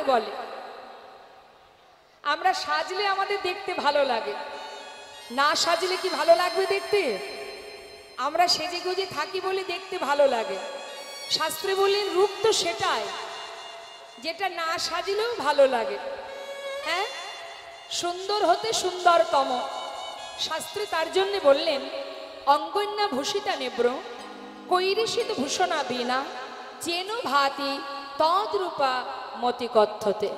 বলে। আমরা সাজলে আমাদের দেখতে ভালো লাগে, না সাজলে কি ভালো লাগবে দেখতে? আমরা সেজে গুজে থাকি বলে দেখতে ভালো লাগে। শাস্ত্রে বললেন রূপ তো সেটাই যেটা না সাজলেও ভালো লাগে। হ্যাঁ, সুন্দর হতে সুন্দরতম। শাস্ত্রে তার জন্য বললেন অঙ্গন্যা ভূষিতা নেব্র কৈরিষিত ভূষণা বিনা চেন ভাতি তদ্রূপা মতি কথ্যতে।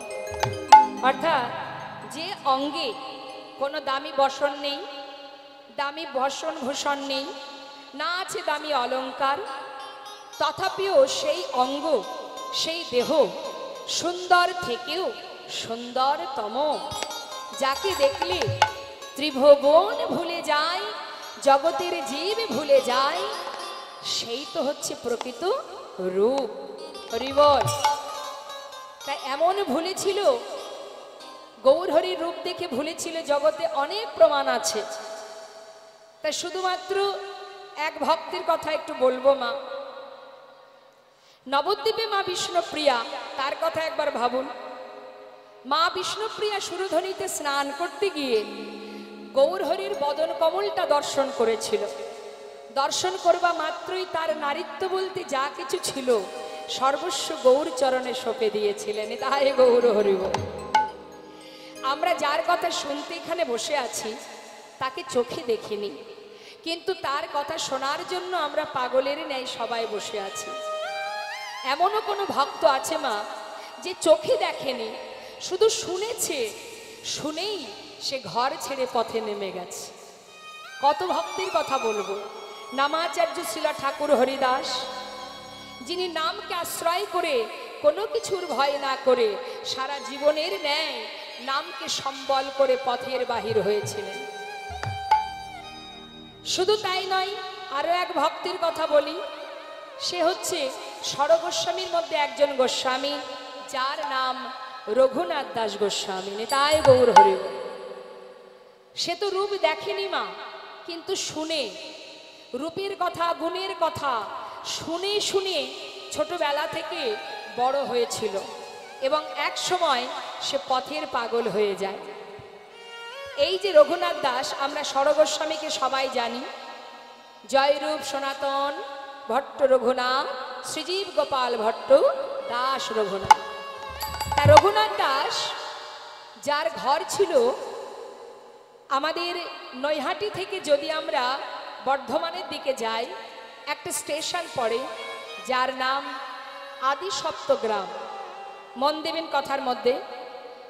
অর্থাৎ যে অঙ্গে কোনো দামি বসন নেই, দামি বসন ভূষণ নেই, না আছে দামি অলঙ্কার, তথাপিও সেই অঙ্গ সেই দেহ সুন্দর থেকেও সুন্দরতম, যাকে দেখলে ত্রিভুবন ভুলে যায়, জগতের জীব ভুলে যায়, সেই তো হচ্ছে প্রকৃত রূপ। হরি বল। তাই এমন ভুলেছিল, গৌরহরির রূপ দেখে ভুলেছিল, জগতে অনেক প্রমাণ আছে। তাই শুধুমাত্র এক ভক্তের কথা একটু বলবো। মা নবদ্বীপে মা বিষ্ণুপ্রিয়া, তার কথা একবার ভাবুন। মা বিষ্ণুপ্রিয়া সুরধ্বনিতে স্নান করতে গিয়ে গৌরহরির বদন কমলটা দর্শন করেছিল। দর্শন করবা মাত্রই তার নারীত্ব বলতে যা কিছু ছিল সর্বস্ব গৌর চরণে সঁপে দিয়েছিলেন। তাই গৌর হরি বল। আমরা যার কথা শুনতে এখানে বসে আছি তাকে চোখে দেখিনি, কিন্তু তার কথা শোনার জন্য আমরা পাগলের ন্যায় সবাই বসে আছি। এমনও কোনো ভক্ত আছে মা যে চোখে দেখেনি, শুধু শুনেছে, শুনেই সে ঘর ছেড়ে পথে নেমে গেছে। কত ভক্তের কথা বলবো। নামাচার্য শিলা ঠাকুর হরিদাস, যিনি নামকে আশ্রয় করে কোনো কিছুর ভয় না করে সারা জীবনের ন্যায় নামকে সম্বল করে পথের বাহির হয়েছিলেন। শুধু তাই নয়, আরো এক ভক্তের কথা বলি। সে হচ্ছে ষড়গোস্বামীর মধ্যে একজন গোস্বামী, যার নাম রঘুনাথ দাস গোস্বামী। তাই গৌর হরি। সে তো রূপ দেখেনি মা, কিন্তু শুনে রূপের কথা, গুণের কথা শুনে শুনে ছোটবেলা থেকে বড় হয়েছিল, এবং এক সময় সে পথের পাগল হয়ে যায়। এই যে রঘুনাথ দাস, আমরা ষড়গোস্বামীকে সবাই জানি, জয়রূপ সনাতন ভট্ট রঘুনাথ, শ্রীজীব গোপাল ভট্ট দাস রঘুনাথ। তা রঘুনাথ দাস, যার ঘর ছিল আমাদের নৈহাটি থেকে যদি আমরা বর্ধমানের দিকে যাই, একটা স্টেশন পড়ে যার নাম আদি সপ্তগ্রাম। মন দেবেন কথার মধ্যে,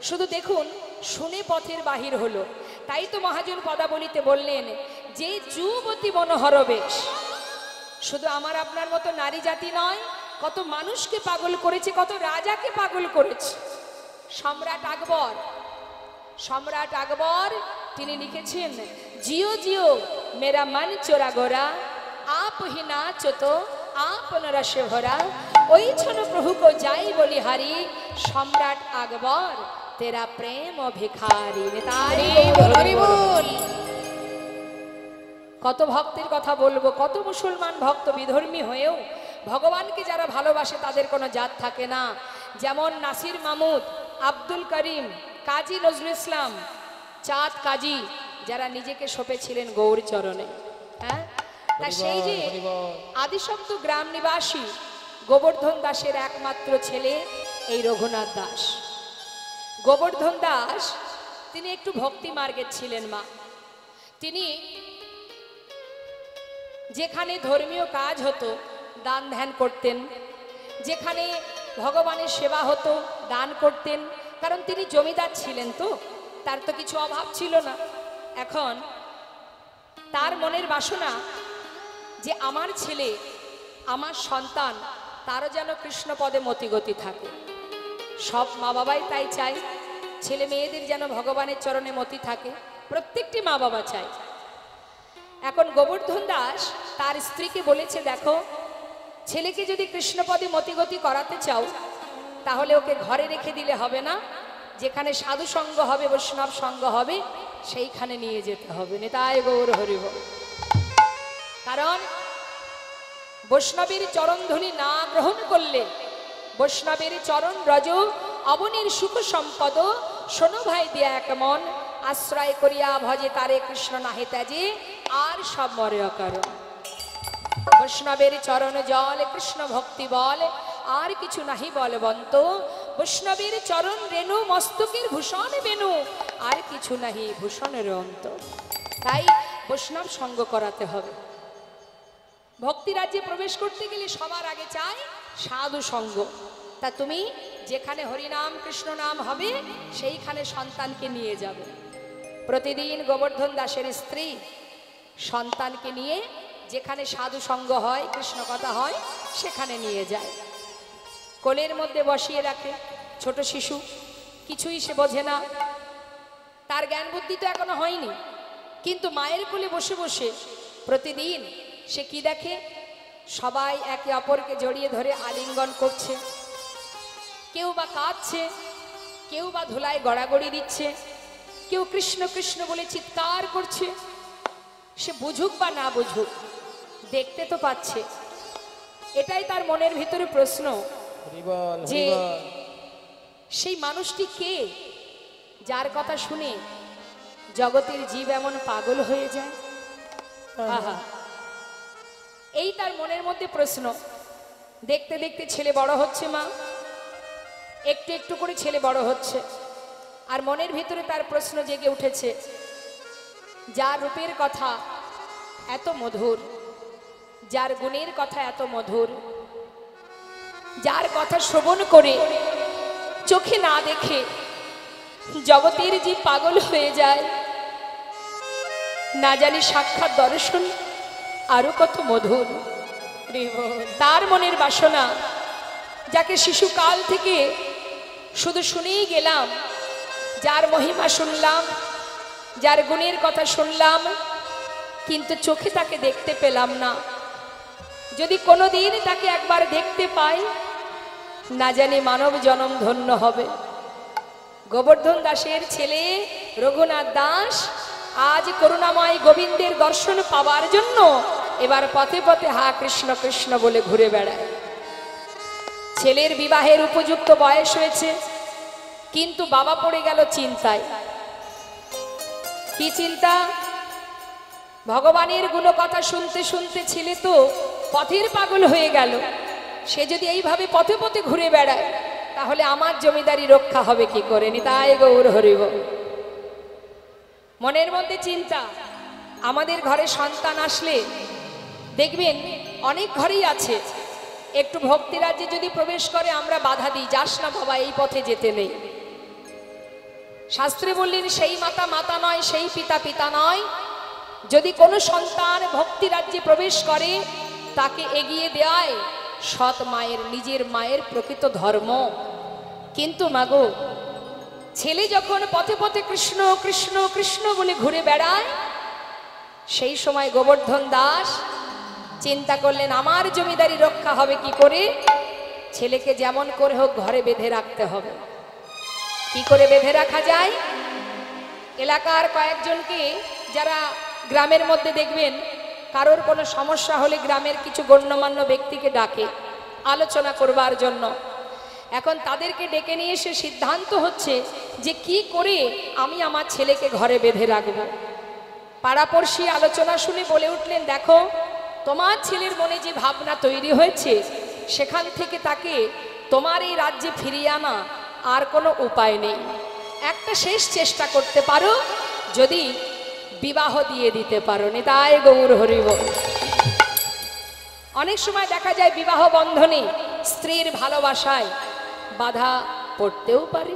শুধু দেখুন শুনে পথের বাহির হলো। তাই তো মহাজন পদাবলিতে বললেন যে যুবতী মনোহর বেশ। শুধু আমার আপনার মতো নারী জাতি নয়, কত মানুষকে পাগল করেছে, কত রাজাকে পাগল করেছে। সম্রাট আকবর, সম্রাট আকবর তিনি লিখেছেন জিও জিও মেরা মন চোরা গোরা, आप ही नाचो तो आप नरसे भरा, ওই ছন প্রভু কো যাই বলি হারি, সম্রাট আকবর তেরা প্রেম ভিখারি। নেতারি হরি বল। কত ভক্তের কথা বলবো। কত মুসলমান ভক্ত বিধর্মী হয়েও ভগবানকে যারা ভালোবাসে তাদের কোনো জাত থাকে না। যেমন নাসির মাহমুদ, আব্দুল করিম, কাজী নজরুল ইসলাম, চাঁদ কাজী, যারা নিজেকে সঁপেছিলেন গৌর চরণে। হ্যাঁ, তা সেই যে আদিশব্দ গ্রাম নিবাসী গোবর্ধন দাসের একমাত্র ছেলে এই রঘুনাথ দাস। গোবর্ধন দাস তিনি একটু ভক্তি মার্গের ছিলেন মা। তিনি যেখানে ধর্মীয় কাজ হতো দান ধ্যান করতেন, যেখানে ভগবানের সেবা হতো দান করতেন, কারণ তিনি জমিদার ছিলেন, তো তার তো কিছু অভাব ছিল না। এখন তার মনের বাসনা যে আমার ছেলে, আমার সন্তান, তারও যেন কৃষ্ণ পদে মতিগতি থাকে। সব মা বাবাই তাই চায়, ছেলে মেয়েদের যেন ভগবানের চরণে মতি থাকে, প্রত্যেকটি মা বাবা চায়। এখন গোবর্ধন দাস তার স্ত্রীকে বলেছে, দেখো ছেলেকে যদি কৃষ্ণপদে মতিগতি করাতে চাও তাহলে ওকে ঘরে রেখে দিলে হবে না, যেখানে সাধু সঙ্গ হবে, বৈষ্ণব সঙ্গ হবে, সেইখানে নিয়ে যেতে হবে। নেতাই গৌর হরি বল। কারণ বৈষ্ণবের চরণধ্বনি না গ্রহণ করলে, বৈষ্ণবের চরণ রজ অবনীর সুখ সম্পদ, শোনো ভাই দিয়া এক মন, আশ্রয় করিয়া ভজে তারে কৃষ্ণ নাহে ত্যাজে, আর সব মরে অকারণ। বৈষ্ণবের চরণ জল কৃষ্ণ ভক্তি বল, আর কিছু নাহি বলবন্ত। বৈষ্ণবের চরণ রেণু মস্তকের ভূষণ বেনু, আর কিছু নাহি ভূষণের অন্ত। তাই বৈষ্ণব সঙ্গ করাতে হবে। ভক্তি রাজ্যে প্রবেশ করতে গেলে সবার আগে চাই সাধু সঙ্গ। তা তুমি যেখানে হরিনাম কৃষ্ণ নাম হবে সেইখানে সন্তানকে নিয়ে যাবে। প্রতিদিন গোবর্ধন দাসের স্ত্রী সন্তানকে নিয়ে যেখানে সাধু সঙ্গ হয়, কৃষ্ণ কথা হয়, সেখানে নিয়ে যায়। কোলের মধ্যে বসিয়ে রাখে। ছোট শিশু, কিছুই সে বোঝে না, তার জ্ঞান বুদ্ধি তো এখনো হয়নি, কিন্তু মায়ের কোলে বসে বসে প্রতিদিন সে কি দেখে? সবাই একে অপরকে জড়িয়ে ধরে আলিঙ্গন করছে, কেউ বা কাঁদছে, কেউ বা ধুলায় গড়াগড়ি দিচ্ছে, কেউ কৃষ্ণ কৃষ্ণ বলে চিৎকার করছে। সে বুঝুক বা না বুঝুক, দেখতে তো পাচ্ছে। এটাই তার মনের ভিতরে প্রশ্ন যে সেই মানুষটি কে, যার কথা শুনে জগতের জীব এমন পাগল হয়ে যায়। আহা, এই তার মনের মধ্যে প্রশ্ন। দেখতে দেখতে ছেলে বড় হচ্ছে, মা একটু একটু করে ছেলে বড় হচ্ছে, আর মনের ভিতরে তার প্রশ্ন জেগে উঠেছে, যার রূপের কথা এত মধুর, যার গুণের কথা এত মধুর, যার কথা শ্রবণ করে চোখে না দেখে জগতের জীব পাগল হয়ে যায়, না জানি সাক্ষাৎ দর্শন আরো কত মধুর। তার মনের বাসনা, যাকে শিশুকাল থেকে শুধু শুনেই গেলাম, যার মহিমা শুনলাম, যার গুণের কথা শুনলাম, কিন্তু চোখে তাকে দেখতে পেলাম না। যদি কোনোদিন তাকে একবার দেখতে পাই, না জানি মানব জনম ধন্য হবে। গোবর্ধন দাসের ছেলে রঘুনাথ দাস আজ করুণাময় গোবিন্দের দর্শন পাওয়ার জন্য এবার পথে পথে হা কৃষ্ণ কৃষ্ণ বলে ঘুরে বেড়ায়। ছেলের বিবাহের উপযুক্ত বয়স হয়েছে, কিন্তু বাবা পড়ে গেল চিন্তায়। কি চিন্তা? ভগবানের গুণ কথা শুনতে শুনতে ছেলে তো পথের পাগল হয়ে গেল। সে যদি এইভাবে পথে পথে ঘুরে বেড়ায়, তাহলে আমার জমিদারি রক্ষা হবে কি করে? নিতাই গৌর হরিব। মনের মধ্যে চিন্তা। আমাদের ঘরে সন্তান আসলে দেখবেন অনেক ঘরেই আছে, একটু ভক্তি রাজ্যে যদি প্রবেশ করে আমরা বাধা দিই, যাস না বাবা, এই পথে যেতে নেই। শাস্ত্রে বললেন, সেই মাতা মাতা নয়, সেই পিতা পিতা নয়। যদি কোনো সন্তান ভক্তি রাজ্যে প্রবেশ করে, তাকে এগিয়ে দেয় সৎ মায়ের, নিজের মায়ের প্রকৃত ধর্ম। কিন্তু মাগো, ছেলে যখন পথে পথে কৃষ্ণ কৃষ্ণ কৃষ্ণ বলে ঘুরে বেড়ায়, সেই সময় গোবর্ধন দাস চিন্তা করলেন, আমার জমিদারি রক্ষা হবে কি করে? ছেলেকে যেমন করে হোক ঘরে বেঁধে রাখতে হবে। কি করে বেঁধে রাখা যায়? এলাকার কয়েকজনকে, যারা গ্রামের মধ্যে দেখবেন কারোর কোনো সমস্যা হলে গ্রামের কিছু গণ্যমান্য ব্যক্তিকে ডাকে আলোচনা করবার জন্য। এখন তাদেরকে ডেকে নিয়ে এসে সিদ্ধান্ত হচ্ছে যে কি করে আমি আমার ছেলেকে ঘরে বেঁধে রাখব। পাড়াপড়শি আলোচনা শুনে বলে উঠলেন, দেখো, তোমার ছেলের মনে যে ভাবনা তৈরি হয়েছে, সেখান থেকে তাকে তোমার এই রাজ্যে ফিরিয়ে আনা আর কোনো উপায় নেই। একটা শেষ চেষ্টা করতে পারো, যদি বিবাহ দিয়ে দিতে পারো। নিতাই গৌর হরিব। অনেক সময় দেখা যায় বিবাহ বন্ধনে স্ত্রীর ভালোবাসায় বাধা পড়তেও পারে।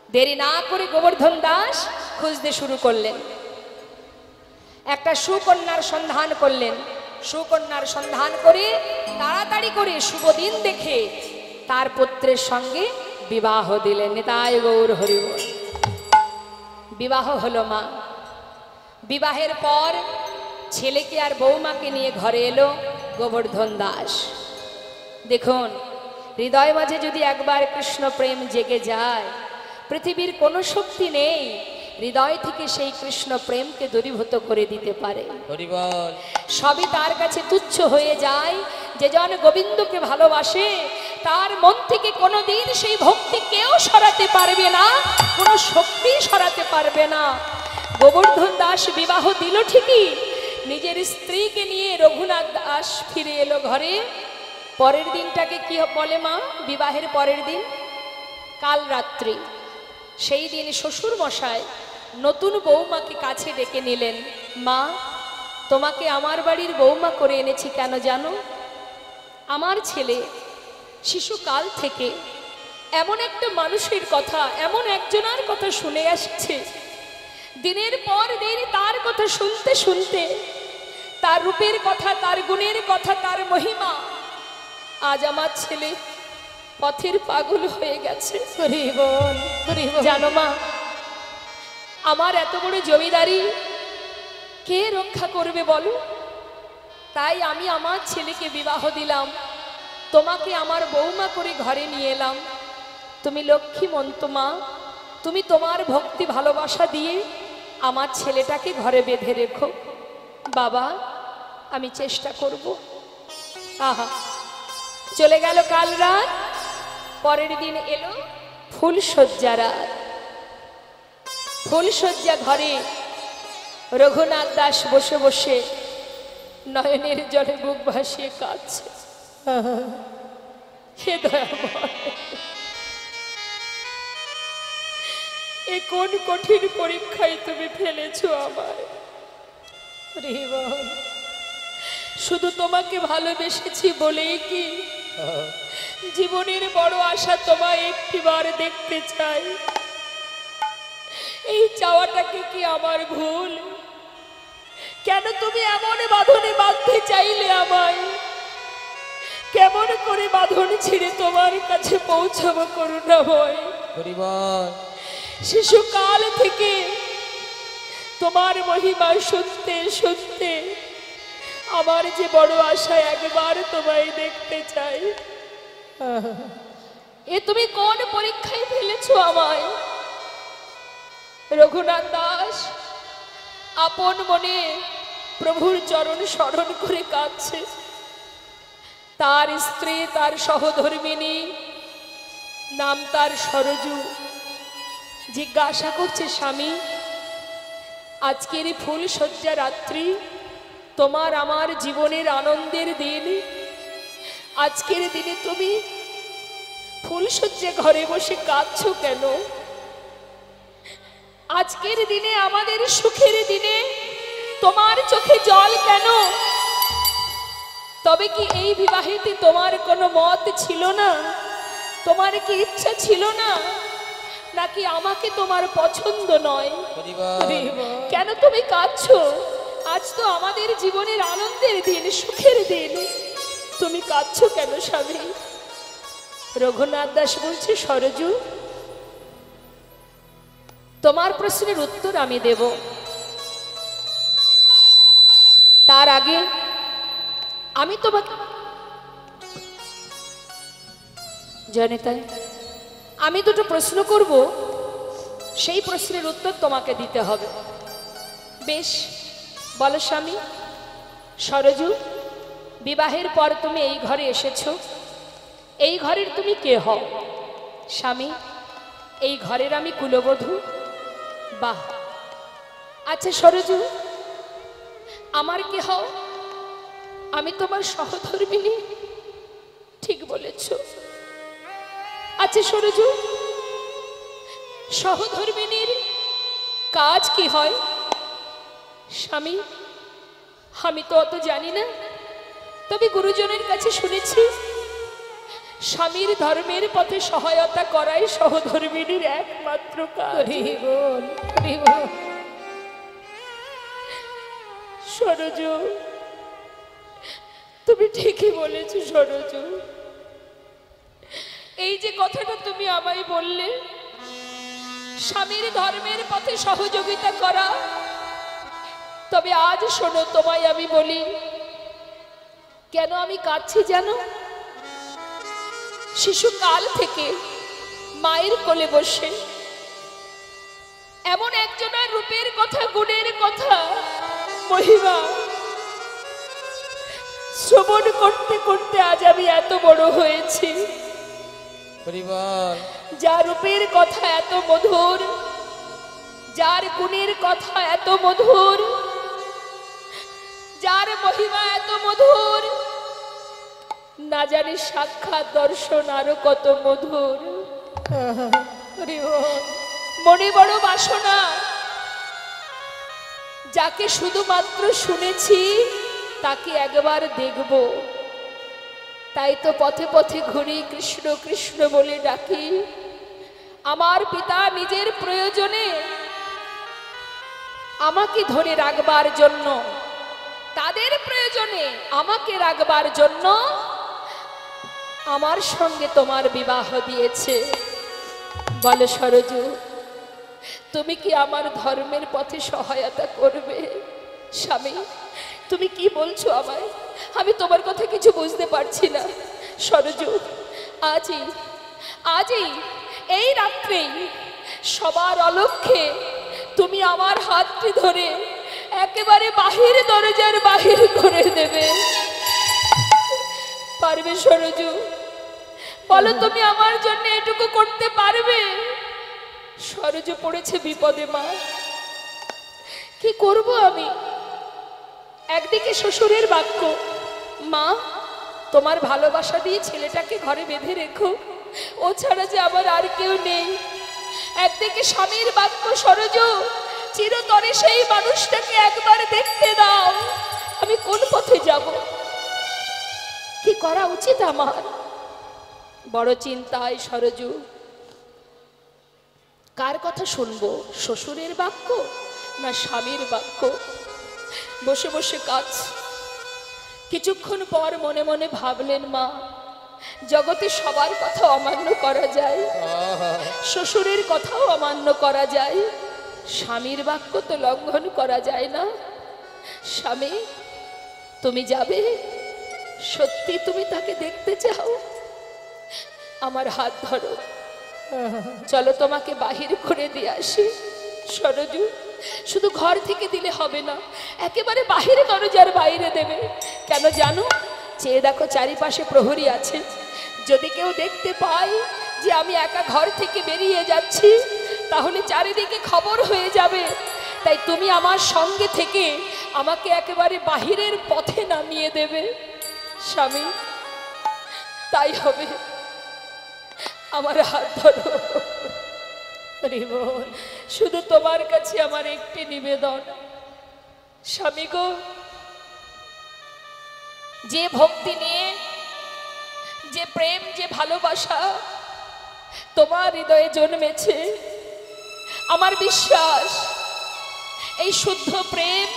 দেরি না করে গোবর্ধন দাস খুঁজতে শুরু করলেন। একটা সুকন্যার সন্ধান করলেন। সুকন্যার সন্ধান করে তাড়াতাড়ি করে শুভ দিন দেখে তার পুত্রের সঙ্গে বিবাহ দিলেন। নিতাই গৌর হরিব। বিবাহ হলো মা। বিবাহের পর ছেলেকে আর বৌমাকে নিয়ে ঘরে এলো গোবর্ধন দাস। দেখুন, হৃদয় মাঝে যদি একবার কৃষ্ণ প্রেম জেগে যায়, পৃথিবীর কোনো শক্তি নেই হৃদয় থেকে সেই কৃষ্ণ প্রেমকে দূরীভূত করে দিতে পারে। হরি বল। সবই তার কাছে তুচ্ছ হয়ে যায়। যে জন গোবিন্দকে ভালোবাসে তার মন থেকে কোনোদিন সেই ভক্তি কেউ সরাতে পারবে না, কোনো শক্তি সরাতে পারবে না। গোবর্ধন দাস বিবাহ দিল ঠিকই, নিজের স্ত্রীকে নিয়ে রঘুনাথ দাস ফিরে এলো ঘরে। পরের দিনটাকে কি বলে মা? বিবাহের পরের দিন কাল রাত্রি। সেই দিন শ্বশুর মশাই নতুন বৌমাকে কাছে ডেকে নিলেন। মা, তোমাকে আমার বাড়ির বৌমা করে এনেছি কেন জানো? আমার ছেলে শিশুকাল থেকে এমন একটা মানুষের কথা, এমন একজনের কথা শুনে আসছে, দিনের পর দিন তার কথা শুনতে শুনতে, তার রূপের কথা, তার গুণের কথা, তার মহিমা, আজ আমার ছেলে পথের পাগল হয়ে গেছে। জানো মা, আমার এত বড় জমিদারি কে রক্ষা করবে বলো? তাই আমি আমার ছেলেকে বিবাহ দিলাম, তোমাকে আমার বৌমা করে ঘরে নিয়ে এলাম। তুমি লক্ষ্মীমন্ত মা, তুমি তোমার ভক্তি ভালোবাসা দিয়ে আমার ছেলেটাকে ঘরে বেঁধে রেখো। বাবা, আমি চেষ্টা করব। আহা, চলে গেল কাল রাত। পরের দিন এলো ফুলশয্যা রাত। ফুলশয্যা ঘরে রঘুনাথ দাস বসে বসে নয়নের জলে বুক ভাসিয়ে কাঁদছে। হে দয়াময়, এ কোন কঠিন পরীক্ষায় তুমি ফেলেছো আমায়। শুধু তোমাকে ভালোবেসেছি বলেই কি জীবনের বড় আশা তোমায় একটিবার দেখতে চাই। এই চাওয়াটাকে কি আমার ভুল? কেন তুমি এমন বাঁধনে বাঁধতে চাইলে আমায়? কেমন করে বাঁধন ছিঁড়ে তোমার কাছে পৌঁছাবো করুণাময়? শিশুকাল থেকে তোমার মহিমা শুনতে শুনতে আমার যে বড় আশা, একবার তোমায় দেখতে চাই। এ তুমি কোন পরীক্ষায় ফেলেছো আমায়? রঘুনাথ দাস আপন মনে প্রভুর চরণ স্মরণ করে কাঁদছে। তার স্ত্রী, তার সহধর্মিনী, নাম তার সরজু, জিজ্ঞাসা করছে, স্বামী, আজকের এই ফুলশয্যা রাত্রি তোমার আমার জীবনের আনন্দের দিন। আজকের দিনে তুমি ফুলশয্যা ঘরে বসে কাঁদছো কেন? আজকের দিনে, আমাদের সুখের দিনে তোমার চোখে জল কেন? তবে কি এই বিবাহেতে তোমার কোনো মত ছিল না? তোমার কি ইচ্ছা ছিল না? নাকি আমাকে তোমার পছন্দ নয়? কেন তুমি কাঁদছো? আজ তো আমাদের জীবনের আনন্দের দিন, সুখের দিন, তুমি কাঁদছো কেন স্বামী? রঘুনাথ দাস বলছে, সরজু, তোমার প্রশ্নের উত্তর আমি দেব। তার আগে আমি তোমাকে জনিতাই আমি দুটো প্রশ্ন করব, সেই প্রশ্নের উত্তর তোমাকে দিতে হবে। বেশ, বলো স্বামী। সরজু, বিবাহের পর তুমি এই ঘরে এসেছো, এই ঘরের তুমি কে হও? স্বামী, এই ঘরের আমি কুলবধূ। বাহ, আচ্ছা সরজু, আমার কে হও? আমি তোমার সহধর্মিনী। ঠিক বলেছ। আচ্ছা সরজু, সহধর্মিনীর কাজ কি হয়? স্বামী, আমি তো অত জানি না, তবে গুরুজনের কাছে শুনেছি স্বামীর ধর্মের পথে সহায়তা করাই সহধর্মিনীর একমাত্র কাজ। সরজু, তুমি ঠিকই বলেছ সরজু। এই যে কথাটা তুমি আমায় বললে, স্বামীর ধর্মের পথে সহযোগিতা করা, তবে আজ শোনো, তোমায় আমি বলি কেন আমি কাঁদছি জানো? শিশুকাল থেকে মায়ের কোলে বসে এমন একজনের রূপের কথা, গুণের কথা, মহিমা শ্রবণ করতে করতে আজ আমি এত বড় হয়েছি। যার রূপের কথা এত মধুর, যার গুণের কথা এত মধুর, যার মহিমা এত মধুর, না জানি সাক্ষাৎ দর্শন আরো কত মধুর। মনে বড় বাসনা, যাকে শুধুমাত্র শুনেছি তাকে একবার দেখব। তাই তো পথে পথে ঘুরি, কৃষ্ণ কৃষ্ণ বলে ডাকি। আমার পিতা নিজের প্রয়োজনে আমাকে ধরে রাখবার জন্য, তাদের প্রয়োজনে আমাকে রাখবার জন্য আমার সঙ্গে তোমার বিবাহ দিয়েছে। বলো সরজু, তুমি কি আমার ধর্মের পথে সহায়তা করবে? স্বামী, তুমি কি বলছো আমায়? আমি তোমার কথা কিছু বুঝতে পারছি না। সরজু, আজই আজই এই রাত্রেই সবার অলক্ষ্যে তুমি আমার হাতটি ধরে একেবারে বাহির দরজার বাহির করে দেবে। পারবে সরজু? বলো, তুমি আমার জন্য এটুকু করতে পারবে? সরজু পড়েছে বিপদে। মা, কি করব আমি? একদিকে শ্বশুরের বাক্য, মা তোমার ভালোবাসা দিয়ে ছেলেটাকে ঘরে বেঁধে রেখো, ও ছাড়া যে আমার আর কেউ নেই। একদিকে স্বামীর বাক্য, সরজু চিরতরে সেই মানুষটাকে একবার দেখতে দাও। আমি কোন পথে যাব? কি করা উচিত আমার? বড় চিন্তায় সরজু। কার কথা শুনবো, শ্বশুরের বাক্য না স্বামীর বাক্য? বসে বসে কাজ। কিছুক্ষণ পর মনে মনে ভাবলেন, মা জগতে সবার কথা অমান্য করা যায়, শ্বশুরের কথাও অমান্য করা যায়, স্বামীর বাক্য তো লঙ্ঘন করা যায় না। স্বামী, তুমি যাবে? সত্যি তুমি তাকে দেখতে চাও? আমার হাত ধরো, চলো তোমাকে বাহির করে দিয়ে আসি। সরজু, শুধু ঘর থেকে দিলে হবে না, একেবারে বাহিরে দরজার বাইরে দেবে। কেন জানো? চেয়ে দেখো, চারিপাশে প্রহরী আছে। যদি কেউ দেখতে পায় যে আমি একা ঘর থেকে বেরিয়ে যাচ্ছি, তাহলে চারিদিকে খবর হয়ে যাবে। তাই তুমি আমার সঙ্গে থেকে আমাকে একেবারে বাহিরের পথে নামিয়ে দেবে। স্বামী, তাই হবে। আমার হাত ধরো। শুধু তোমার কাছে আমার একটি নিবেদন, স্বামী গো, যে ভক্তি নিয়ে, যে প্রেম, যে ভালোবাসা তোমার হৃদয়ে জন্মেছে, আমার বিশ্বাস এই শুদ্ধ প্রেম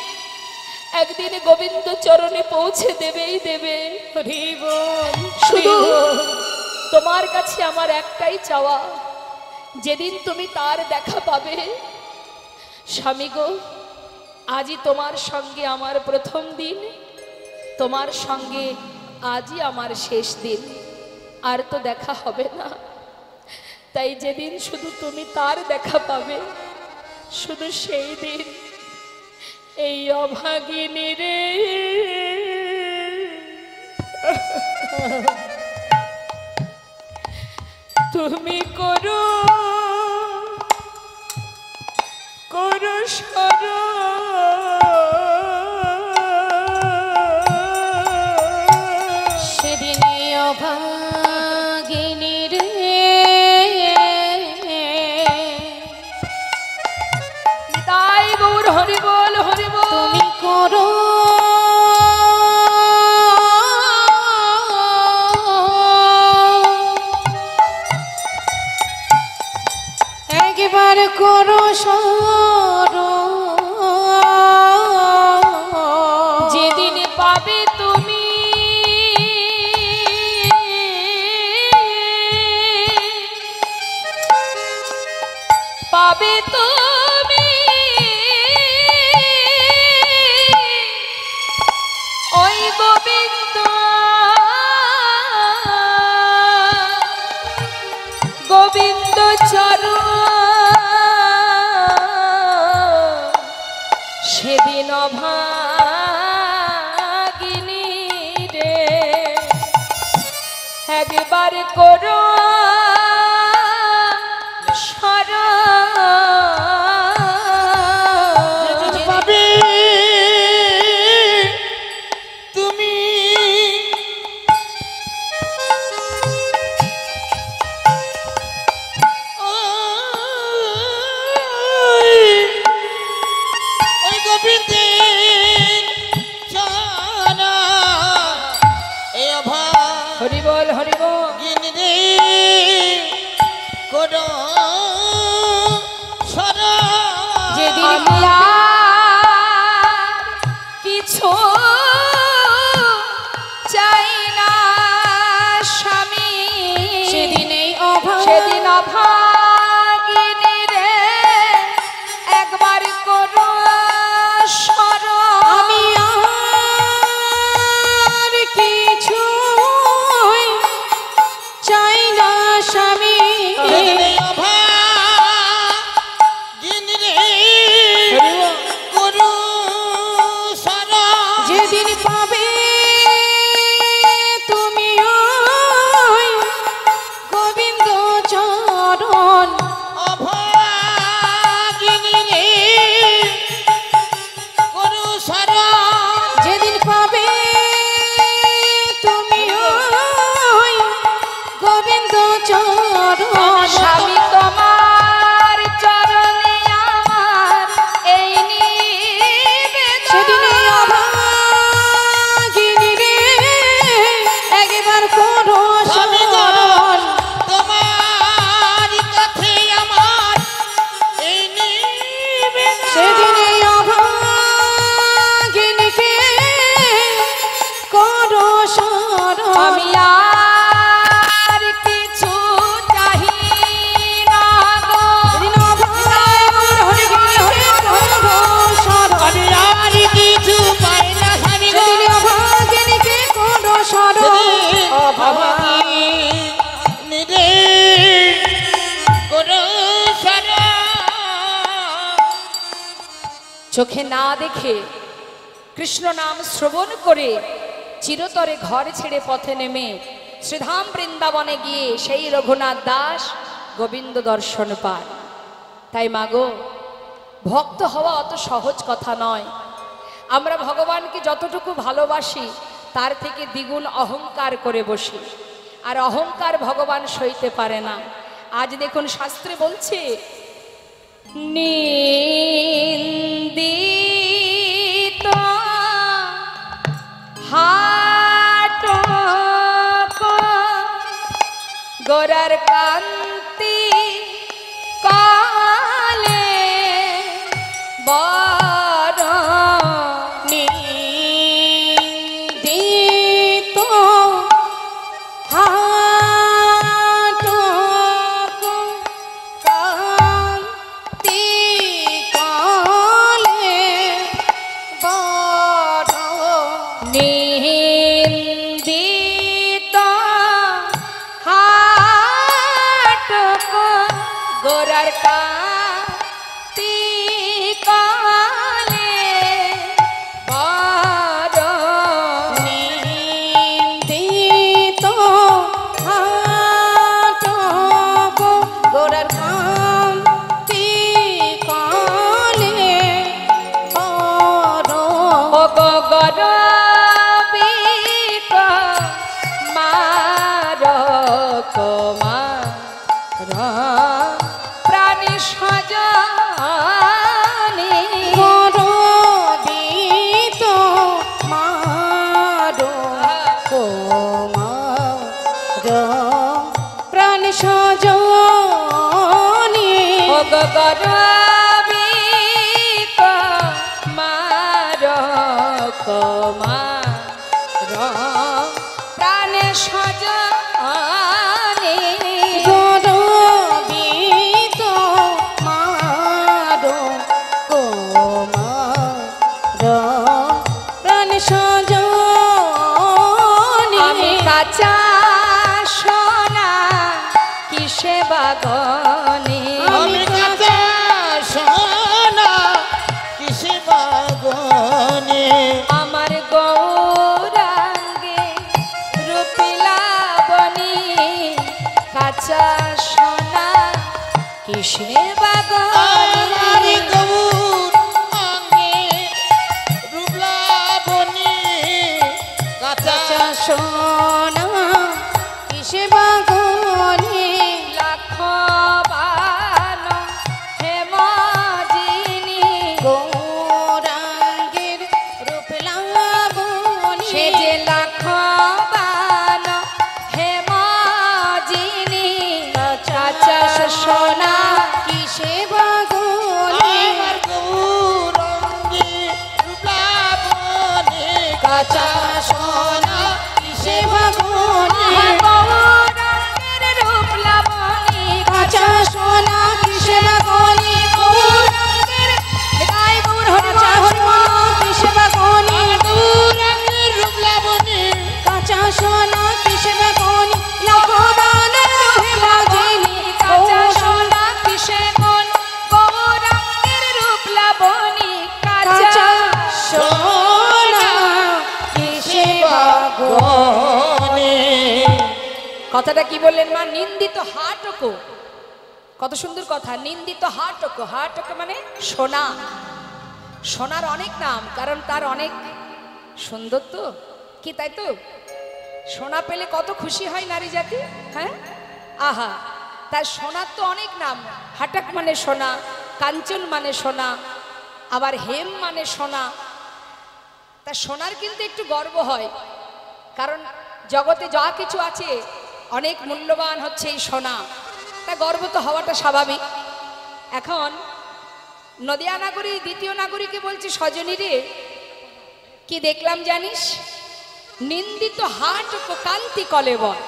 একদিন গোবিন্দ চরণে পৌঁছে দেবেই দেবে। শুধু তোমার কাছে আমার একটাই চাওয়া, যেদিন তুমি তার দেখা পাবে, স্বামী গো, আজই তোমার সঙ্গে আমার প্রথম দিন, তোমার সঙ্গে আজই আমার শেষ দিন, আর তো দেখা হবে না। তাই যেদিন শুধু তুমি তার দেখা পাবে, শুধু সেই দিন এই অভাগিনী রে তুমি করো করো সরো সেদিন অভাগিনী রে তাই গৌর হরি বল, হরি বল। তুমি করো একবার করো সরো, যেদিন পাবে তুমি পাবে তুমি ওই গোবিন্দ গোবিন্দ চরণ একবার করো যেদিন পাবে তুমি ওই গোবিন্দের চারা এই অভাব হরি বল হরি বল। গিনরে করো সরা যেদিন আমি আর কিছু চাই না স্বামী, সেদিন এই অভাব সেদিন অভাগিনী রে একবার করো স্মরণ। আমি আর কিছু চাই না স্বামী, গিনরে অভাব গিনরে করো সরা যেদিন পাবে তুমি ওই গোবিন্দ চরণ, অভাগিনী করো সরা যেদিন পাবে তুমি ওই গোবিন্দ চরণ, স্বামী তোমার চরণে আমার এই নিবেদন। সেদিন এই অভাগিনী রে একবার করো স্বামী গো, স্মরণ, তোমার কাছে আমার এই নিবেদন। সেদিন এই অভাগিনীকে করো স্মরণ, আমি আর কিছু চাহি না গো। সেদিন অভাগিনীকে করো স্মরণ, আমি আর কিছু পাই না স্বামী গো, সেদিন অভাগিনীকে করো স্মরণ, সেদিন অভাগিনী রে করো সরা চোখে না দেখে কৃষ্ণ নাম শ্রবণ করে চিরতরে ঘর ছেড়ে পথে নেমে শ্রীধাম বৃন্দাবনে গিয়ে সেই রঘুনাথ দাস গোবিন্দ দর্শন পান। তাই মাগো, ভক্ত হওয়া অত সহজ কথা নয়। আমরা ভগবানকে যতটুকু ভালোবাসি তার থেকে দ্বিগুণ অহংকার করে বসি, আর অহংকার ভগবান সইতে পারে না। আজ দেখুন শাস্ত্রে বলছে নিন্দিত হাটক গোরার কান্তি কালে বড় নিন্দিত হাটক কান্তি কালে বড় নিন্দিত হাটক গোরার কান্তি কালে বড় নিন্দিত হাটক গোরার কান্তি কালে বড় গরবিত মারক মার প্রাণী সজনি গরবিত মারো কোমার প্রাণ সজনি গরবিত মারক মার প্রাণে সজনি গরবিত মারো কোমার প্রাণ সজনি আমি কাঁচা সোনা কিসে বাগনে আমি কাঁচা কিসের বাগান আমার গৌর অঙ্গে রূপলাবণী কাঁচা সোনা কিসে বাগানে লাখ বান হেমাজিনী গৌরাঙ্গের রূপ লাবণী সে যে লাখ বান হেমাজিনী চাচা সোনা কিসে বাগানে আমার গৌর অঙ্গে রূপলাবণী কাঁচা সোনা কিসে বাগানে গৌরাঙ্গের রূপ লাবণী কাঁচা সোনা কিসে বাগানে গৌরাঙ্গের গায়ে গৌর হরি কাঁচা সোনা কিসে বাগানে গৌরাঙ্গের রূপলাবণী কাঁচা সোনা কিসে বাগানে লাখদানের হেমাজিনী কাঁচা সোনা কিসে কোন গৌরাঙ্গের রূপ লাবণী কাঁচা কাঁচা সোনা কিসে বাগানে কথাটা কি বললেন মা? নিন্দিত হাটকো, কত সুন্দর কথা। নিন্দিত হাটকো, হাটকো মানে সোনা। সোনার অনেক নাম, কারণ তার অনেক সুন্দর তো, কি তাই তো? সোনা পেলে কত খুশি হয় নারী জাতি, হ্যাঁ? আহা, তার সোনার তো অনেক নাম। হাটক মানে সোনা, কাঞ্চন মানে সোনা, আবার হেম মানে সোনা। তা সোনার কিন্তু একটু গর্ব হয়, কারণ জগতে যা কিছু আছে অনেক মূল্যবান হচ্ছে এই সোনা। তা গর্ব তো হওয়াটা স্বাভাবিক। এখন নদিয়া নাগরী দ্বিতীয় নাগরীকে বলছে, সজনী রে কি দেখলাম জানিস? নিন্দিত হাট কান্তি কলেবর।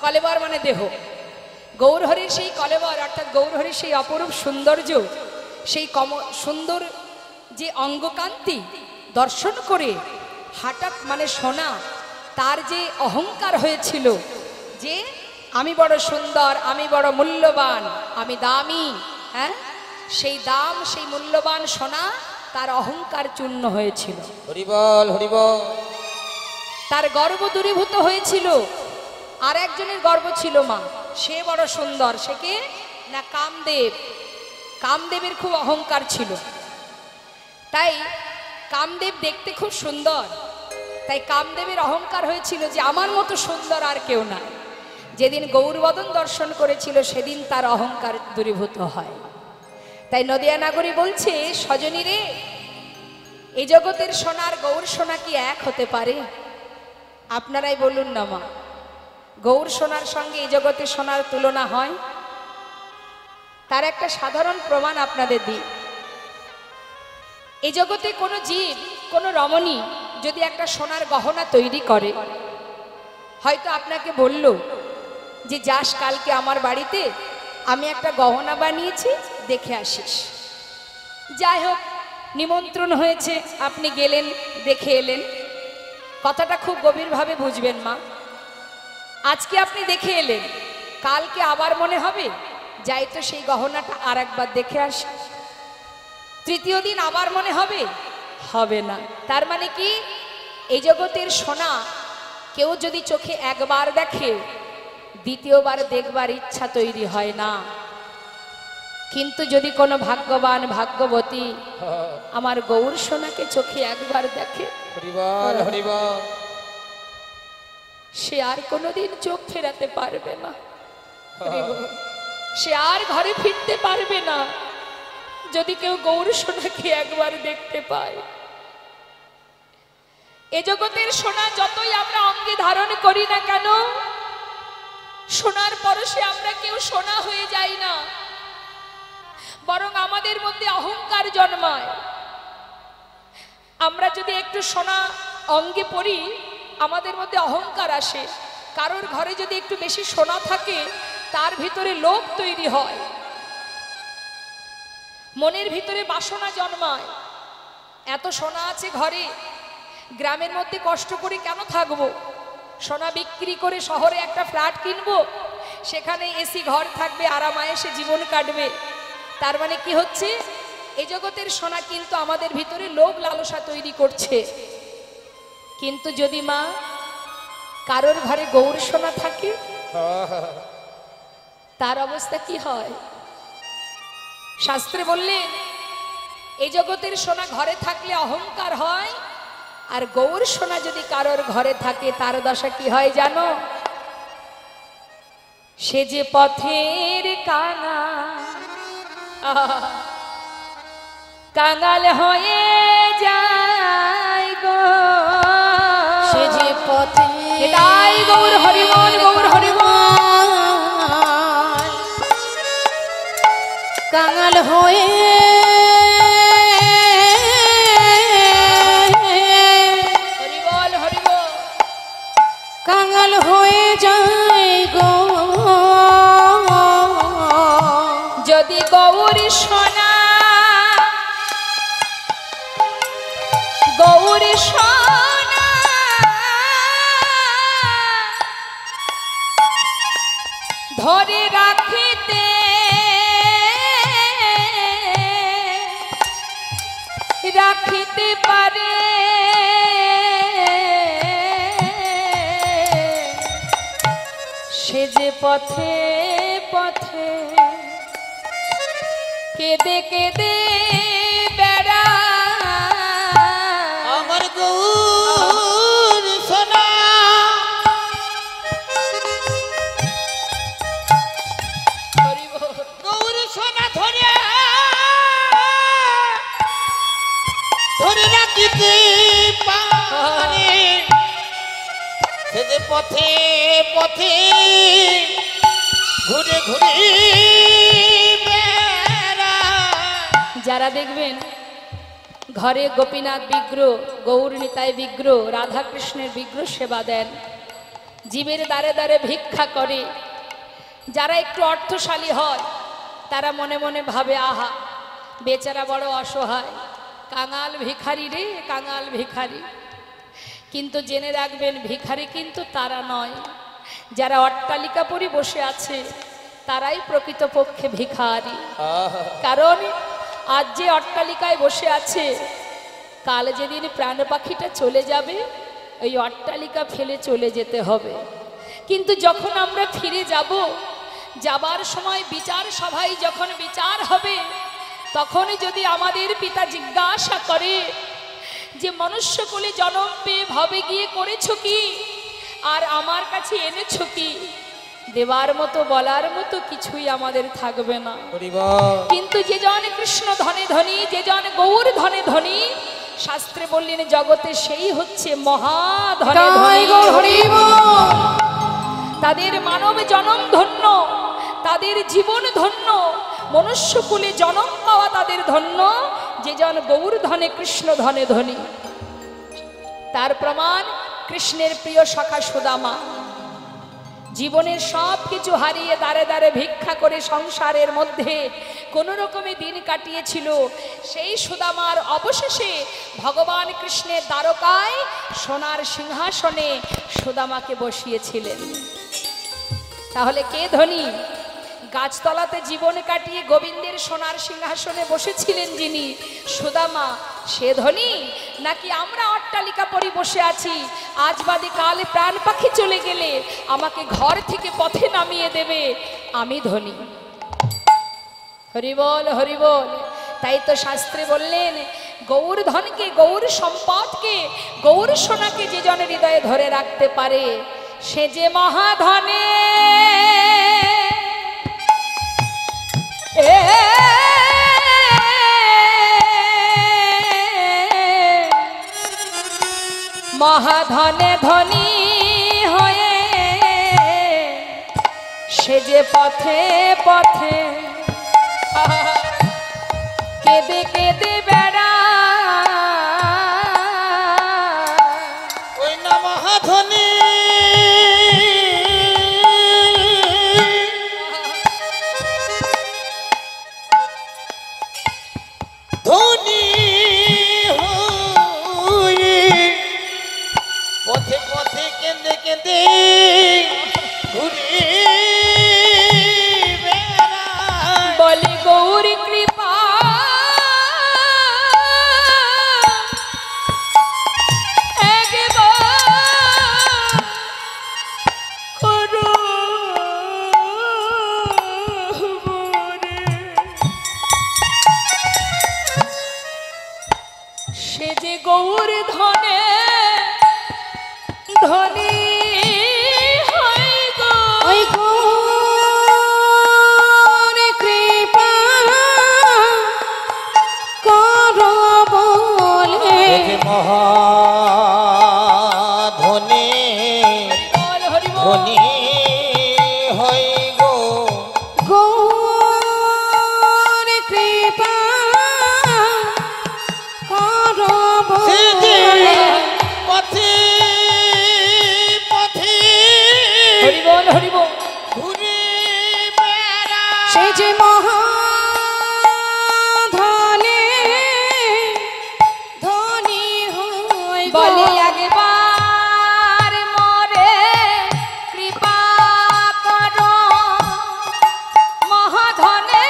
কলেবর মানে দেহ। গৌরহরির সেই কলেবর, অর্থাৎ গৌরহরির সেই অপরূপ সৌন্দর্য, সেই সুন্দর যে অঙ্গকান্তি দর্শন করে হাটাক মানে সোনা, তার যে অহংকার হয়েছিল যে আমি বড় সুন্দর, আমি বড় মূল্যবান, আমি দামি, হ্যাঁ, সেই দাম, সেই মূল্যবান সোনা তার অহংকার চূর্ণ হয়েছিল। হরিবল হরিবল। তার গর্ব দূরীভূত হয়েছিল। আর একজনের গর্ব ছিল মা, সে বড় সুন্দর, সে কে না কামদেব। কামদেবের খুব অহংকার ছিল। তাই কামদেব দেখতে খুব সুন্দর, তাই কামদেবের অহংকার হয়েছিল যে আমার মতো সুন্দর আর কেউ না। যেদিন গৌরবদন দর্শন করেছিল সেদিন তার অহংকার দূরীভূত হয়। তাই নদিয়া নাগরী বলছে, সজনী রে এই জগতের সোনার গৌর সোনা কি এক হতে পারে? আপনারাই বলুন না মা, গৌর সোনার সঙ্গে এই জগতের সোনার তুলনা হয়? তার একটা সাধারণ প্রমাণ আপনাদের দিই। এই জগতে কোনো জীব, কোনো রমণী যদি একটা সোনার গহনা তৈরি করে, হয়তো আপনাকে বলল যে যাস কালকে আমার বাড়িতে, আমি একটা গহনা বানিয়েছি, দেখে আসিস। যাই হোক, নিমন্ত্রণ হয়েছে, আপনি গেলেন, দেখে এলেন। কথাটা খুব গভীরভাবে বুঝবেন মা। আজকে আপনি দেখে এলেন, কালকে আবার মনে হবে যাই তো সেই গহনাটা আর একবার দেখে আসি। তৃতীয় দিন আবার মনে হবে, হবে না। তার মানে কি, এই জগতের সোনা কেউ যদি চোখে একবার দেখে, দ্বিতীয়বার দেখবার ইচ্ছা তৈরি হয় না। কিন্তু যদি কোনো ভাগ্যবান ভাগ্যবতী আমার গৌর সোনাকে চোখে একবার দেখে, হরিবল হরিবল। সে আর কোনোদিন চোখ ফেরাতে পারবে না, সে আর ঘরে ফিরতে পারবে না যদি কেউ গৌর সোনাকে একবার দেখতে পায়। এ জগতের সোনা যতই আমরা অঙ্গে ধারণ করি না কেন, সোনার পরশে আমরা কেউ সোনা হয়ে যাই না, বরং আমাদের মধ্যে অহংকার জন্মায়। আমরা যদি একটু সোনা অঙ্গে পরি, আমাদের মধ্যে অহংকার আসে। কারোর ঘরে যদি একটু বেশি সোনা থাকে, তার ভিতরে লোভ তৈরি হয়, মনের ভিতরে বাসনা জন্মায়। এত সোনা আছে ঘরে, গ্রামের মধ্যে কষ্ট করে কেন থাকবো? সোনা বিক্রি করে শহরে একটা ফ্ল্যাট কিনবো, সেখানে এসি ঘর থাকবে, আরামায়েশে জীবন কাটবে। তার মানে কি হচ্ছে, এই জগতের সোনা কিন্তু আমাদের ভিতরে লোভ লালসা তৈরি করছে। কিন্তু যদি মা কারোর ঘরে গৌর সোনা থাকে, তার অবস্থা কি হয়? শাস্ত্রে বললেন এই জগতের সোনা ঘরে থাকলে অহংকার হয়, আর গৌর সোনা যদি কারোর ঘরে থাকে তার দশা কি হয় জানো? সে যে পথের কাঙাল হয়ে যায় গো, সে যে পথে এটাই গৌর হরিবল, গৌর হরিবল। কাঙাল হয়ে হরিবল হরিবল, কাঙাল হয়ে যায় গো, যদি গৌর সোনা গৌর সোনা ধরে রাখিতে রাখিতে পারে, সে যে পথে পথে কেঁদে কেঁদে বেড়া, আমার গৌর সোনা গৌর সোনা ধরে ধরে রাখিতে পারে, সে যে পথে পথে ঘুরে ঘুরে বেড়ায়। যারা দেখবেন ঘরে গোপীনাথ বিগ্রহ, গৌর নিতাই বিগ্রহ, রাধাকৃষ্ণের বিগ্রহ সেবা দেন, জীবের দ্বারে দ্বারে ভিক্ষা করে, যারা একটু অর্থশালী হয় তারা মনে মনে ভাবে আহা বেচারা বড় অসহায়, কাঙাল ভিখারি রে কাঙাল ভিখারি। কিন্তু জেনে রাখবেন ভিখারি কিন্তু তারা নয়, যারা অট্টালিকা পরি বসে আছে তারাই প্রকৃতপক্ষে ভিখারি। কারণ আজ যে অট্টালিকায় বসে আছে, কাল যেদিন প্রাণ পাখিটা চলে যাবে ওই অট্টালিকা ফেলে চলে যেতে হবে। কিন্তু যখন আমরা ফিরে যাব, যাবার সময় বিচার সভায় যখন বিচার হবে, তখন যদি আমাদের পিতা জিজ্ঞাসা করে যে মনুষ্যকুলে জন্ম পেয়ে ভবে গিয়ে করেছ কি আর আমার কাছে এনেছ কি, দেবার মতো বলার মতো কিছুই আমাদের থাকবে না। কিন্তু যে জন কৃষ্ণ ধনে ধনী, যে জন গৌর ধনে ধনী, শাস্ত্রে বললেন জগতে সেই হচ্ছে মহাধনে ধনী। তাদের মানব জনম ধন্য, তাদের জীবন ধন্য, মনুষ্যকুলে জনম পাওয়া তাদের ধন্য, যে জন গৌর ধনে কৃষ্ণ ধনে ধনী। তার প্রমাণ কৃষ্ণের প্রিয় সখা সুদামা জীবনের সব কিছু হারিয়ে দাঁড়ে দাঁড়ে ভিক্ষা করে সংসারের মধ্যে কোন রকমে দিন কাটিয়েছিল। সেই সুদামার অবশেষে ভগবান কৃষ্ণের দ্বারকায় সোনার সিংহাসনে সুদামাকে বসিয়েছিলেন। তাহলে কে ধনী? গাছতলাতে জীবন কাটিয়ে গোবিন্দের সোনার সিংহাসনে বসেছিলেন যিনি সুদামা, সে ধনী? নাকি আমরা অট্টালিকা পরি বসে আছি, আজ বাদে কাল প্রাণ পাখি চলে গেলে আমাকে ঘর থেকে পথে নামিয়ে দেবে, আমি ধনী? হরিবল হরিবল। তাই তো শাস্ত্রে বললেন গৌর ধনকে, গৌর সম্পদকে, গৌর সোনাকে যে জন হৃদয়ে ধরে রাখতে পারে সে যে মহাধনে মহাধনে ধনী হয়ে সে যে পথে পথে কেঁদে কেঁদে বেড়া, ওই না মহাধনী ধনী হয়ে পথে পথে কেঁদে কেঁদে ঘুরে বেড়ায়। বলি গৌর কৃপা একবার করো মোরে। গৌর ধনে ধনী হয় গো ওই গৌর কৃপা করো বলে মহাধনী বল হরি বল। ধনী হয় গো গৌর কৃপা করো সে যে বলে পথে পথে হরি বল হরি বল। ঘুরে বেড়া সে যে মহাধনে ধনী হয় গো। বলি একবার মরে কৃপা করো মহাধনে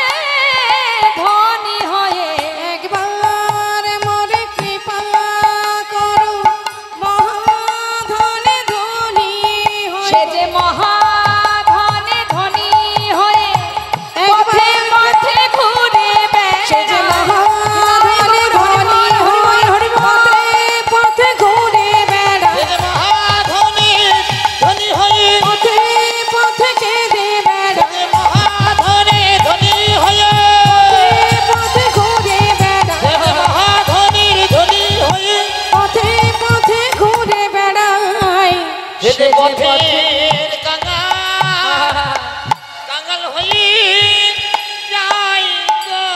ধনী হয়ে একবার মোরে কৃপা করো মহাধনে ধনী সে হয় যে মহাধনে ধনী হয়ে পথে একবার পথে ঘুরে সে যে মহাধনে ধনী হয় পথে পথে ঘুরে বেড়ায় সে যে মহাধনী ধনী হয়ে পথে পথে কেঁদে বেড়ায় সে মহাধনী ধনী হয়ে পথে ঘুরে বেড়ায় সে যে মহাধনীর ধনী হয়ে পথে পথে ঘুরে বেড়ায় সে যে সে যে পথের কাঙাল হয়ে যায় গো।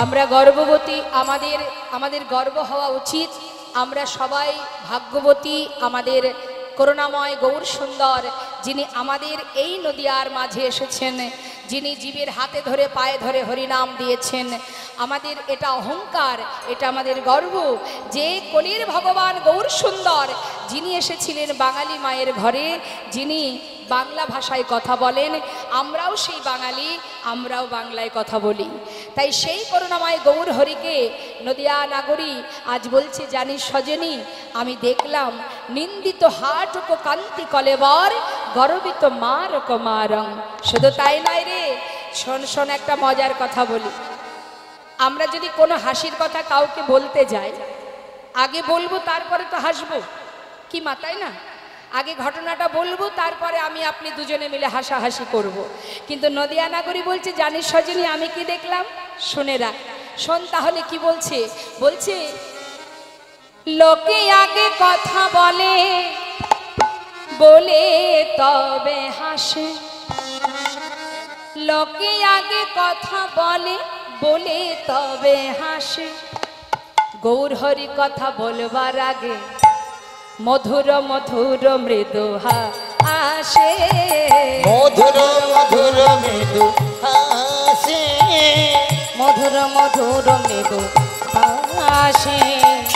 আমরা গর্ভবতী, আমাদের গর্ব হওয়া উচিত। আমরা সবাই ভাগ্যবতী। আমাদের করুণাময় গৌর সুন্দর যিনি আমাদের এই নদিয়ার মাঝে এসেছেন, যিনি জীবের হাতে ধরে পায়ে ধরে হরিনাম দিয়েছেন, আমাদের এটা অহংকার, এটা আমাদের গর্ব যে কলির ভগবান গৌর সুন্দর যিনি এসেছিলেন বাঙালি মায়ের ঘরে, যিনি বাংলা ভাষায় কথা বলেন। আমরাও সেই বাঙালি, আমরাও বাংলায় কথা বলি। তাই সেই করুণাময় গৌর হরিকে নদিয়া নাগরী আজ বলছে, জানিস সজনী আমি দেখলাম নিন্দিত হাট কান্তি কলেবর গর্বিত মার কুমারং। শুধু তাই নয় রে, শোন শোন একটা মজার কথা বলি। আমরা যদি কোনো হাসির কথা কাউকে বলতে যাই, আগে বলবো তারপরে তো হাসবো, কি মা তাই না? আগে ঘটনাটা বলবো তারপরে আমি আপনি দুজনে মিলে হাসাহাসি করব। কিন্তু নদিয়া নাগরী বলছে, জানিস সজনী আমি কি দেখলাম? শুনে রাখ, শোন তাহলে কি বলছে। বলছে লোকে আগে কথা বলে বলে তবে হাসে, লোকে আগে কথা বলে বলে তবে হাসে, গৌর হরি কথা বলবার আগে মধুর মধুর মৃদু হাসে, মধুর মধুর মৃদু হাসে মধুর মধুর মৃদু হাসে।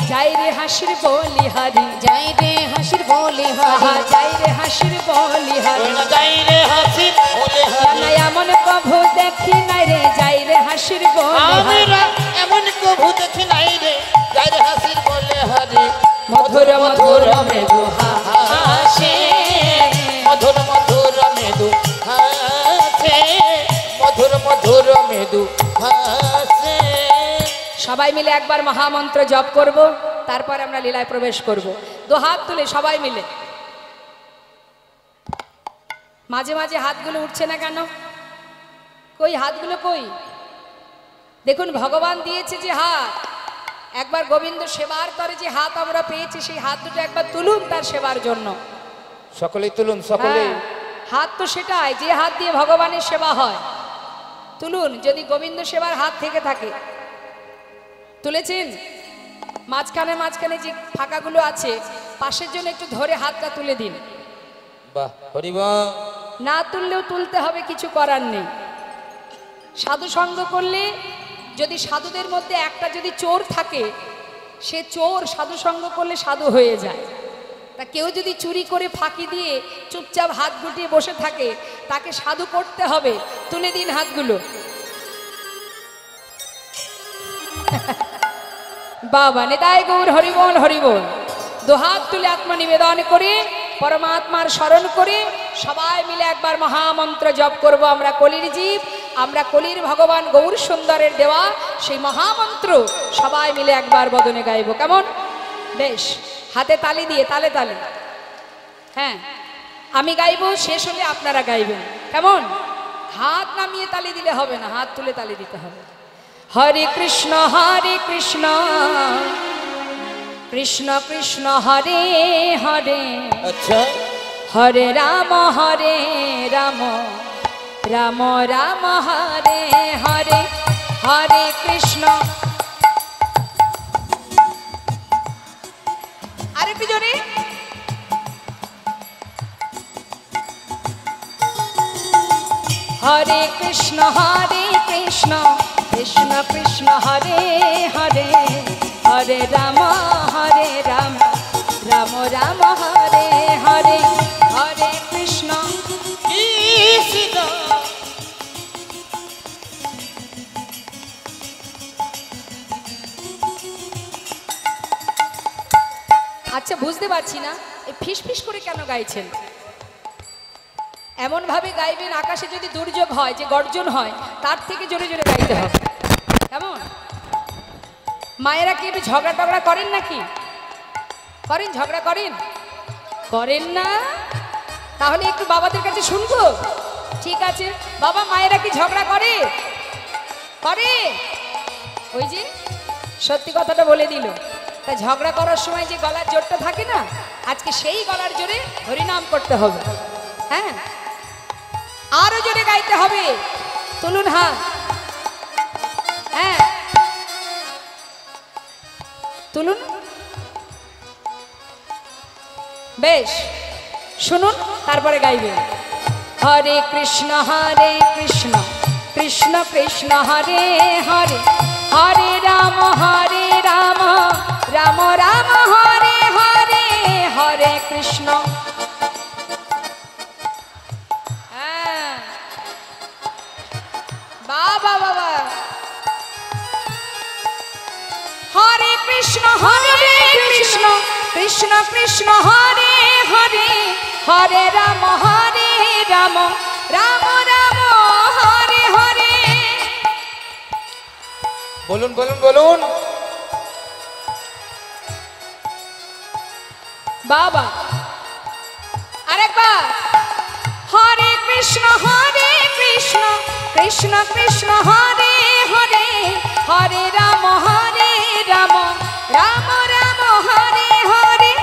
যাই রে হাসির বলি হারি, যাই রে হাসির বলি আহা হারি যাই রে হাসির বলি হারি, যাই রে হাসি বলে জানা এমন কভু দেখি নাই রে, যাই রে হাসির বলি হারি, আমরা এমন কভু দেখি নাই রে, যাই রে হাসির বলে হারি মধুর মধুর মৃদু হাসে, মধুর মধুর মৃদু হাসে মধুর মধুর মৃদু হাসে। সবাই মিলে একবার মহামন্ত্র জপ করব, তারপর আমরা লীলায় প্রবেশ করব। দু হাত তুলে সবাই মিলে। মাঝে মাঝে হাতগুলো উঠছে না কেন? কই হাতগুলো কই? দেখুন ভগবান দিয়েছে যে হাত, একবার গোবিন্দ সেবার করে যে হাত আমরা পেয়েছি, সেই হাত দুটো একবার তুলুন তার সেবার জন্য। সকলেই তুলুন, সকলেই। হ্যাঁ, হাত তো সেটাই যে হাত দিয়ে ভগবানের সেবা হয়। তুলুন, যদি গোবিন্দ সেবার হাত থেকে থাকে। তুলেছেন? মাঝখানে মাঝখানে যে ফাঁকাগুলো আছে পাশের জন্য একটু ধরে হাতটা তুলে দিন। বাহ, হরি বল। না তুললেও তুলতে হবে, কিছু করার নেই। সাধু সঙ্গ করলে, যদি সাধুদের মধ্যে একটা যদি চোর থাকে, সে চোর সাধু সঙ্গ করলে সাধু হয়ে যায়। তা কেউ যদি চুরি করে ফাঁকি দিয়ে চুপচাপ হাত গুটিয়ে বসে থাকে, তাকে সাধু করতে হবে। তুলে দিন হাতগুলো। বাবা নেতাই গৌর হরিবল হরিবল। দুহাত তুলে আত্মনিবেদন করে পরমাত্মার স্মরণ করে সবাই মিলে একবার মহামন্ত্র জপ করব। আমরা কলির জীব, আমরা কলির ভগবান গৌর সুন্দরের দেওয়া সেই মহামন্ত্র সবাই মিলে একবার বদনে গাইব, কেমন? বেশ, হাতে তালি দিয়ে তালে তালে, হ্যাঁ আমি গাইব, শেষ হলে আপনারা গাইবেন, কেমন? হাত নামিয়ে তালি দিলে হবে না, হাত তুলে তালি দিতে হবে। হরে কৃষ্ণ কৃষ্ণ কৃষ্ণ হরে হরে, আচ্ছা, হরে রাম রাম রাম হরে হরে, হরে কৃষ্ণ। আরেকটু জোরে। হরে কৃষ্ণ কৃষ্ণ কৃষ্ণ হরে হরে, হরে রাম রাম রাম হরে হরে, হরে কৃষ্ণ কৃষ্ণ। আচ্ছা, বুঝতে পারছি না এই ফিস ফিস করে কেন গাইছেন? এমন ভাবে গাইবেন আকাশে যদি দুর্যোগ হয়, যে গর্জন হয়, তার থেকে জোরে জোরে গাইতে হবে, কেমন? মায়েরা কি একটু ঝগড়া টগড়া করেন নাকি? করেন? ঝগড়া করেন? করেন না? তাহলে একটু বাবাদের কাছে শুনবো। ঠিক আছে বাবা, মায়েরা কি ঝগড়া করে? করে? ওই যে সত্যি কথাটা বলে দিল। তা ঝগড়া করার সময় যে গলার জোরটা থাকে না, আজকে সেই গলার জোরে হরিনাম করতে হবে, হ্যাঁ আরো জোরে গাইতে হবে। তুলুন হাত, হ্যাঁ তুলুন। বেশ, শুনুন তারপরে গাইবেন। হরে কৃষ্ণ কৃষ্ণ কৃষ্ণ হরে হরে, হরে রাম রাম রাম হরে হরে, হরে কৃষ্ণ। হ্যাঁ বাবা বাবা। হরে কৃষ্ণ কৃষ্ণ কৃষ্ণ হরে হরে, হরে রাম রাম রাম হরে হরে। বলুন বলুন বলুন। বাবা আরেকবার। হরে কৃষ্ণ কৃষ্ণ কৃষ্ণ হরে হরে, হরে রাম রাম রাম হরে হরে,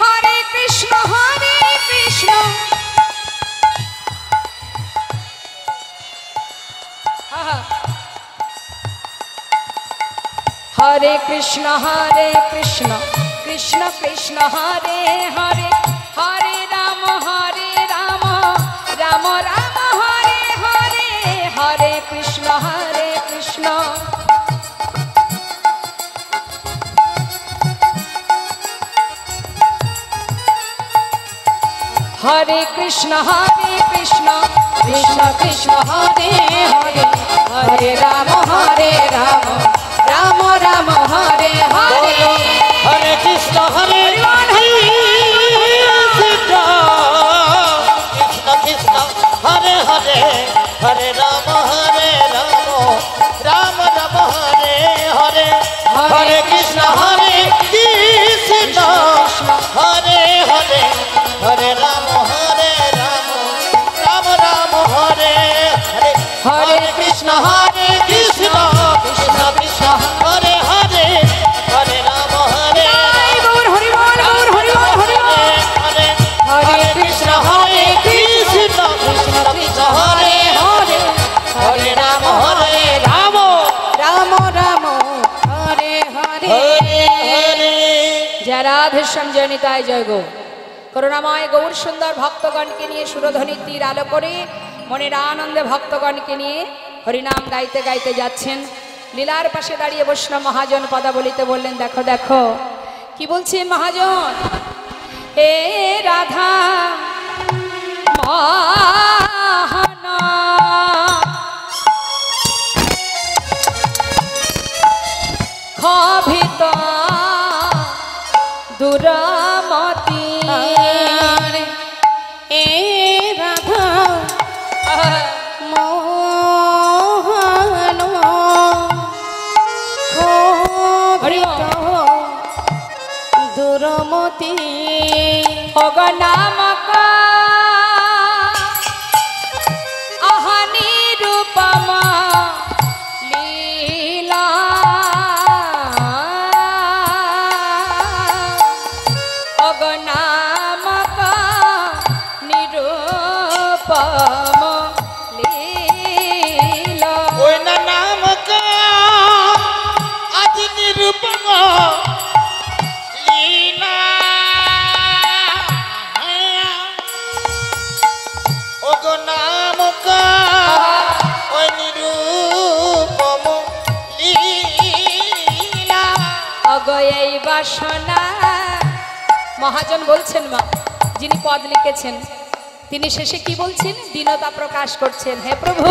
হরে কৃষ্ণ কৃষ্ণ। হরে কৃষ্ণ কৃষ্ণ কৃষ্ণ হরে হরে, হরে রাম রাম রাম হরে হরে, হরে কৃষ্ণ কৃষ্ণ। হরে কৃষ্ণ কৃষ্ণ কৃষ্ণ হরে হরে, হরে রাম রাম রাম হরে হরে, হরে কৃষ্ণ কৃষ্ণ হরে হরে, হরে রাম রাম রাম হরে হরে, হরে কৃষ্ণ কৃষ্ণ হরে হরে, হরে রাম রাম রাম হরে হরে, হরে কৃষ্ণ কৃষ্ণ কৃষ্ণ হরে হরে, হরে রাম হরে কৃষ্ণ কৃষ্ণ কৃষ্ণ হরে হরে, হরে রাম রাম রাম হরে হরে। হরে। জয় রাধে শ্যাম, জয় নিতাই, জয় গো। করুণাময় গৌর সুন্দর ভক্তগণকে নিয়ে সুরধ্বনির তীর আলো করে মনের আনন্দে ভক্তগণকে নিয়ে হরিনাম গাইতে গাইতে যাচ্ছেন। লীলার পাশে দাঁড়িয়ে বৈষ্ণব মহাজন পদাবলিতে বললেন, দেখো দেখো কি বলছেন মহাজন। হে রাধা মোহনা খভিত দুরামতি, এ রাধা মোহনা নিরূপমতি অগনামক আহা নিরূপম লীলা অগনামক নিরূপম লীলা ওই না নামক আদি নিরূপম লীলা ওগো নামক ওই নিরূপম লীলা অগ এই বাসনা মহাজন বলছেন মা, যিনি পদ লিখেছেন তিনি শেষে কি বলছেন? দীনতা প্রকাশ করছেন। হে প্রভু,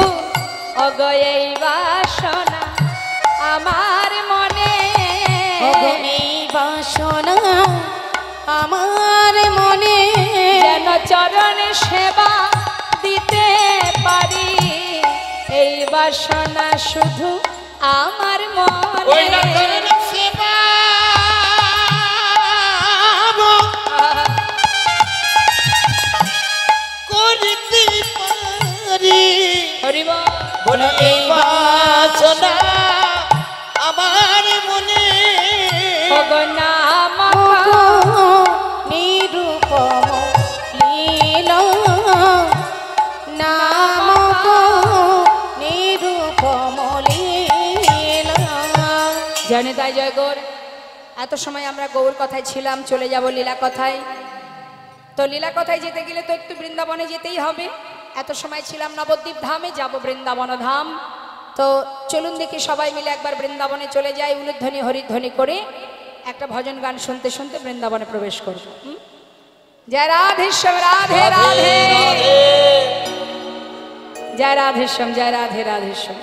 অগ এই বাসনা আমার মনে, এই বাসনা আমার মনে যেন চরণে সেবা দিতে পারি। এই বাসনা শুধু আমার ওই না মনে। চরণ সেবা করিতে পারি হরিব বলে এই বাসনা আমার মনে অগনামক নিরূপম লীলা নামক নিরূপম লীলা। জানে তাই জয় গৌর। এত সময় আমরা গৌর কথায় ছিলাম, চলে যাব লীলা কথায়। তো লীলা কথায় যেতে গেলে তো একটু বৃন্দাবনে যেতেই হবে। এত সময় ছিলাম নবদ্বীপ ধামে, যাব বৃন্দাবন ধাম। তো চলুন দেখি সবাই মিলে একবার বৃন্দাবনে চলে যাই, উলুধ্বনি হরিধ্বনি করে একটা ভজন গান শুনতে শুনতে বৃন্দাবনে প্রবেশ করব। জয় রাধেশ্বর, রাধে রাধে, জয় রাধেশ্বর, জয় রাধে রাধেশ্বর।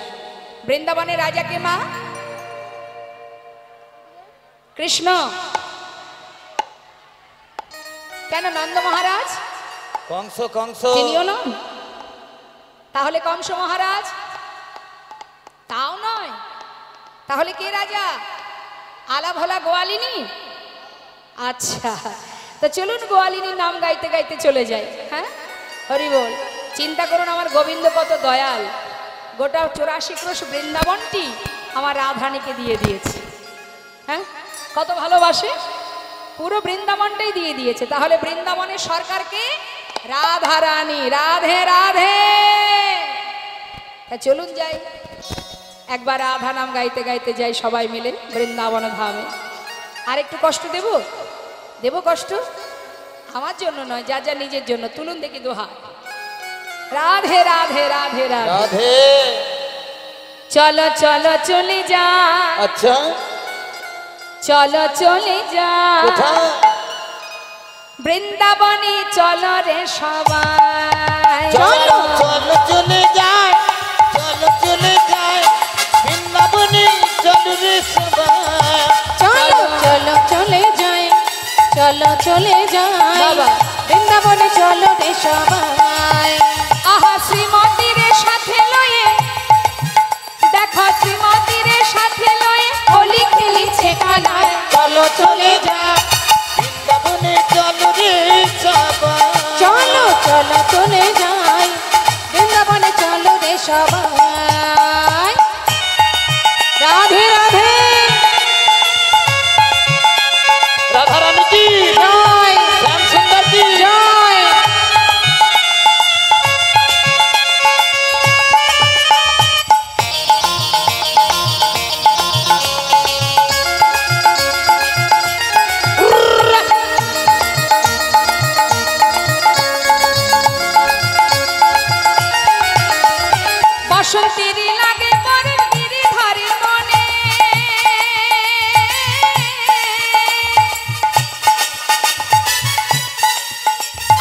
বৃন্দাবনের রাজা কে মা? কৃষ্ণ। কেন নন্দ মহারাজ? কংস কংস তিনিও নন। তাহলে কংস মহারাজ? তাও নয়। তাহলে কে রাজা? আলা ভোলা গোয়ালিনী। আচ্ছা, তো চলুন গোয়ালিনীর নাম গাইতে গাইতে চলে যাই। হ্যাঁ, হরি বল। চিন্তা করুন আমার গোবিন্দ কত দয়াল, গোটা 84 ক্রোশ বৃন্দাবনটি আমার রাধারানীকে দিয়ে দিয়েছে। হ্যাঁ, কত ভালোবাসে, পুরো বৃন্দাবনটাই দিয়ে দিয়েছে। তাহলে বৃন্দাবনের সরকারকে? রাধারানী। রাধে রাধে। তা চলুন যাই, একবার রাধা নাম গাইতে গাইতে যাই সবাই মিলে বৃন্দাবন ধামে। আর একটু কষ্ট দেব? দেব কষ্ট? আমার জন্য নয়, যা যা নিজের জন্য। তুলুন দেখি দোহা। রাধে রাধে রাধে রাধে। রাধে। চলো চলো চলে যা, আচ্ছা, চলো চলে যা কোথায়? বৃন্দাবনে চলো রে সবাই। চলো চলো চলে যায়, চলো চলে যায় বৃন্দাবনে চলো রে সবাই। চলো চলো চলে যাই, চলো চলে যাই বাবা। বৃন্দাবনে চলো রে সবাই। আহা শ্রীমতীর সাথে লয়ে, দেখো শ্রীমতীর সাথে লয়ে হোলি খেলিছে কানায়। চলো চলে যাই, বৃন্দাবনে চলো রে সবাই। চলো চলো চলে যাই বৃন্দাবনে চলো রে সবাই। রাধে রাধে। রাধারানী কি জয় শ্যাম সুন্দর কি জয়। বসন্তের লাগে পরের গিরিধারীর মনে,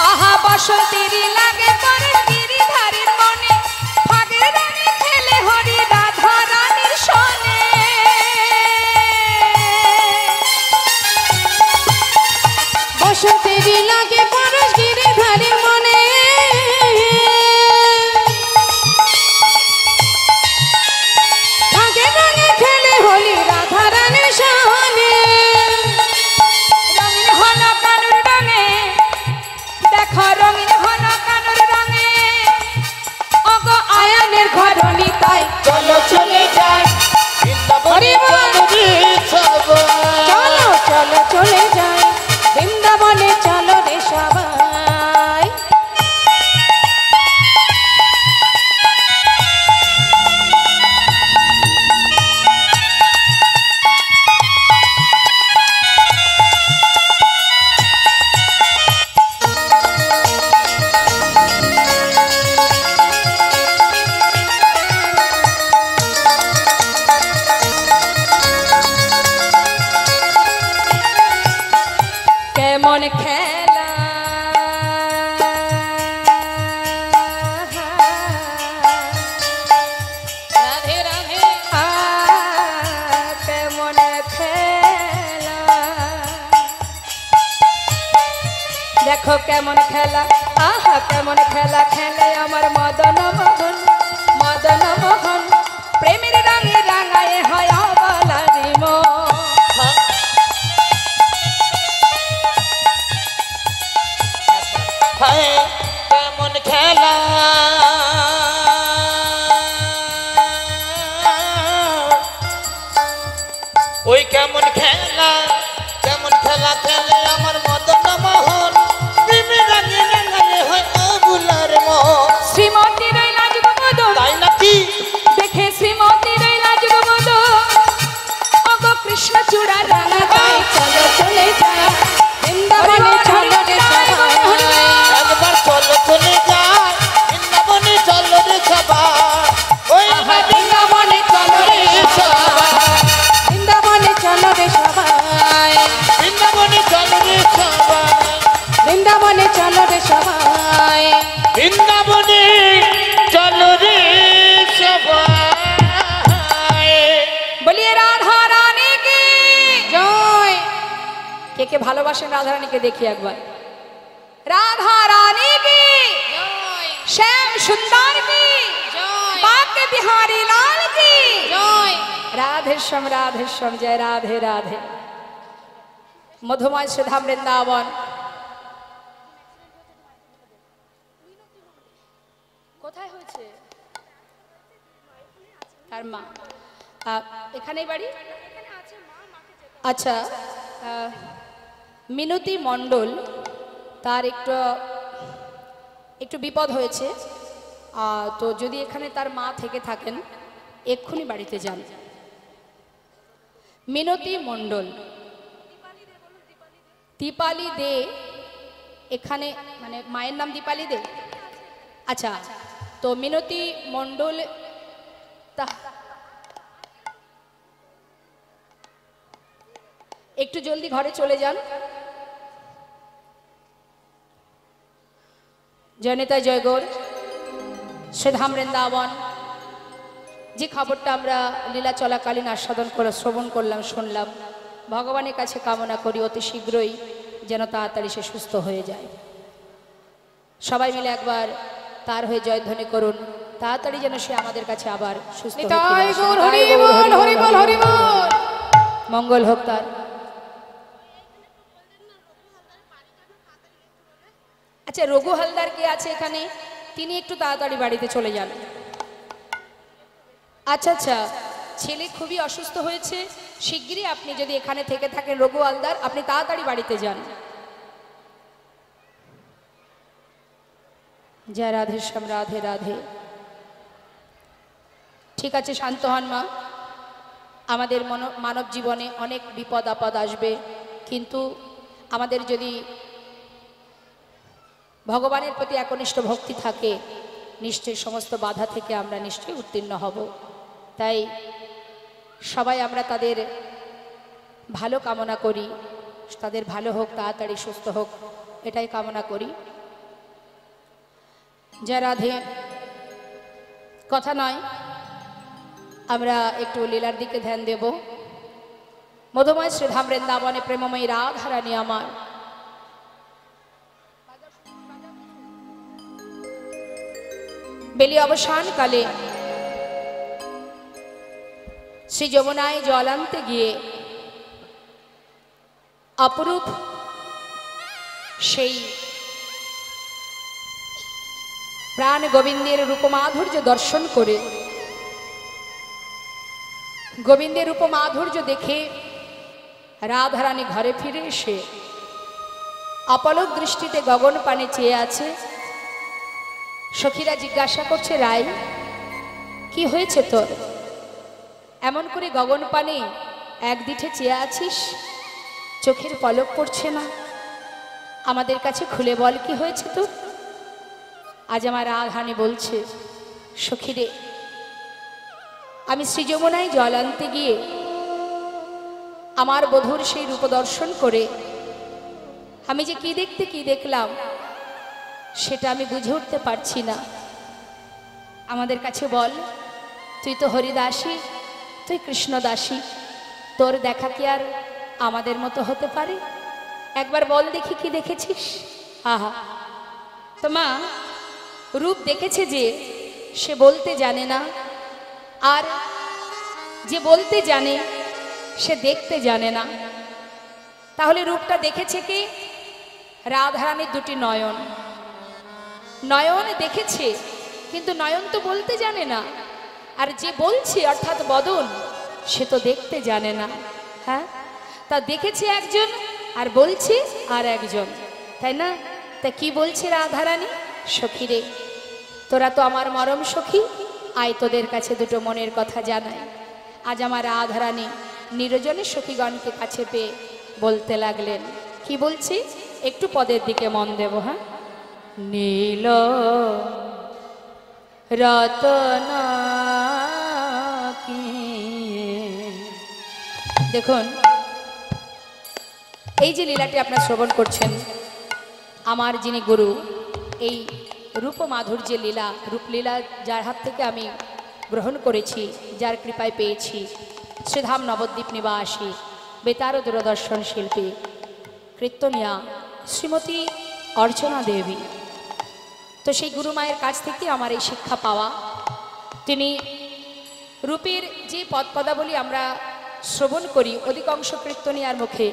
আহা বসন্তের লাগে পরের গিরিধারীর মনে, ফাগের রানী খেলে হরি রাধা রানীর সনে। বসন্তেরই লাগে পরশ গিরিধারীর মনে, দেখো কেমন খেলা, আহা কেমন খেলা খেলে আমার মদন মোহন, মদন মোহন প্রেমের রঙে রাঙায় হয় অবলারি মন। হায় কেমন খেলা, ওই কেমন খেলা, কেমন খেলা খেলে আমার মদন মোহন, প্রেমের রঙে রাঙায় হয় অবলার মন। শ্রীমতী রইলা যুগমদন, তাই নাকি? দেখে শ্রীমতী রইলা যুগমদন, ওগো কৃষ্ণ চূড়া রাঙা গায়ে চলো চলে যাই বৃন্দাবনে চলো রে সবাই। একবার চলো চলে যায় বৃন্দাবনে চলো রে সবাই, ওই বৃন্দাবনে চলো রে সবাই, বৃন্দাবনে চলো রে সবাই, বৃন্দাবনে চলো রে সবাই, বৃন্দাবনে চলো রে সবাই। বৃন্দাবনে চলো রে সবাই। বলিয়ে রাধা রানী কি জয়। কে কে ভালোবাসেন রাধা রানীকে দেখি একবার। রাধা রানী কি জয় শ্যাম সুন্দর কি জয় বাকে বিহাरी लाल की জয়। राधेश्याम राधेश्याम जय राधे राधे। मधुमय सुधा वृंदावन কোথায় হয়েছে তার মা এখানেই বাড়ি। আচ্ছা মিনতি মণ্ডল তার একটু বিপদ হয়েছে, তো যদি এখানে তার মা থেকে থাকেন এক্ষুনি বাড়িতে যান। মিনতি মণ্ডল, দীপালি দে এখানে, মানে মায়ের নাম দীপালি দে। আচ্ছা তো মিনতি মণ্ডল একটু জলদি ঘরে চলে যান। জয়নেতা জয়গৌর শ্রীধাম বৃন্দাবন, যে খবরটা আমরা লীলা চলাকালীন আস্বাদন করে শ্রবণ করলাম, শুনলাম, ভগবানের কাছে কামনা করি অতি শীঘ্রই যেন তাড়াতাড়ি সে সুস্থ হয়ে যায়। সবাই মিলে একবার তার হয়ে জয়ধ্বনি করুন, তাড়াতাড়ি যেন সে আমাদের কাছে আবার সুস্থ হয়ে ফিরে নিতাই আসে। গৌর হরি বল হরি বল হরি বল। মঙ্গল হোক তার। আচ্ছা রঘু হালদার কে আছে এখানে, তিনি একটু তাড়াতাড়ি বাড়িতে চলে যান। আচ্ছা আচ্ছা ছেলে খুবই অসুস্থ হয়েছে, শিগগিরই আপনি যদি এখানে থেকে থাকেন রঘু হালদার, আপনি তাড়াতাড়ি বাড়িতে যান। জয় রাধেশ্যাম রাধে রাধে। ঠিক আছে শান্ত হন মা, আমাদের মানব জীবনে অনেক বিপদ আপদ আসবে, কিন্তু আমাদের যদি ভগবানের প্রতি একনিষ্ঠ ভক্তি থাকে নিশ্চয়ই সমস্ত বাধা থেকে আমরা নিশ্চয়ই উত্তীর্ণ হব। তাই সবাই আমরা তাদের ভালো কামনা করি, তাদের ভালো হোক, তাড়াতাড়ি সুস্থ হোক, এটাই কামনা করি। জয় রাধে। কথা নয়, আমরা একটু লীলার দিকে ধ্যান দেব। মধুময় শ্রীধাম বৃন্দাবনে প্রেমময়ী রাধা রানী আমার বেলি অবসান কালে শ্রী যমুনায় জল আনতে গিয়ে অপরূপ সেই প্রাণ গোবিন্দের রূপমাধুর্য দর্শন করে, গোবিন্দের রূপমাধুর্য দেখে রাধারানী ঘরে ফিরে এসে অপলক দৃষ্টিতে গগন পানে চেয়ে আছে। সখীরা জিজ্ঞাসা করছে, রাই কি হয়েছে তোর, এমন করে গগন পানে এক দিঠে চেয়ে আছিস, চোখের পলক পড়ছে না, আমাদের কাছে খুলে বল কি হয়েছে তোর। আজ আমার রাধারানী বলছে, সখীরে আমি শ্রী যমুনায় জল আনতে গিয়ে আমার বধূর সেই রূপ দর্শন করে আমি যে কি দেখতে কি দেখলাম সেটা আমি বুঝে উঠতে পারছি না। আমাদের কাছে বল, তুই তো হরিদাসী, তুই কৃষ্ণদাসী, তোর দেখা কি আর আমাদের মতো হতে পারে? একবার বল দেখি কি দেখেছিস। আহা, তো মা রূপ দেখেছে যে সে বলতে জানে না, আর যে বলতে জানে সে দেখতে জানে না। তাহলে রূপটা দেখেছে কি? রাধারানীর দুটি নয়ন। নয়ন দেখেছে, কিন্তু নয়ন তো বলতে জানে না। আর যে বলছে অর্থাৎ বদন, সে তো দেখতে জানে না। হ্যাঁ, তা দেখেছে একজন আর বলছে আর একজন, তাই না? তা কি বলছে রাধারানী? সখী রে, তোরা তো আমার মরম সখী, আয় তোদের কাছে দুটো মনের কথা জানাই। আজ আমার রাধারানী নিরজনে সখীগণকে কাছে পেয়ে বলতে লাগলেন। কি বলছি? একটু পদের দিকে মন দেব। হ্যাঁ, নীল রতন কি। দেখুন, এই যে লীলাটি আপনারা শ্রবণ করছেন, আমার যিনি গুরু, এই রূপ মাধুর্যের লীলা, রূপলীলা যার হাত থেকে আমি গ্রহণ করেছি, যার কৃপায় পেয়েছি, শ্রীধাম নবদ্বীপ নিবাসী বেতার দূরদর্শন শিল্পী কীর্তনিয়া শ্রীমতী অর্চনা দেবী। তো সেই গুরুমায়ের কাছ থেকে আমার এই শিক্ষা পাওয়া। তিনি রূপের যে পদপদাবলী আমরা শ্রবণ করি অধিকাংশ কীর্তনিয়ার মুখে,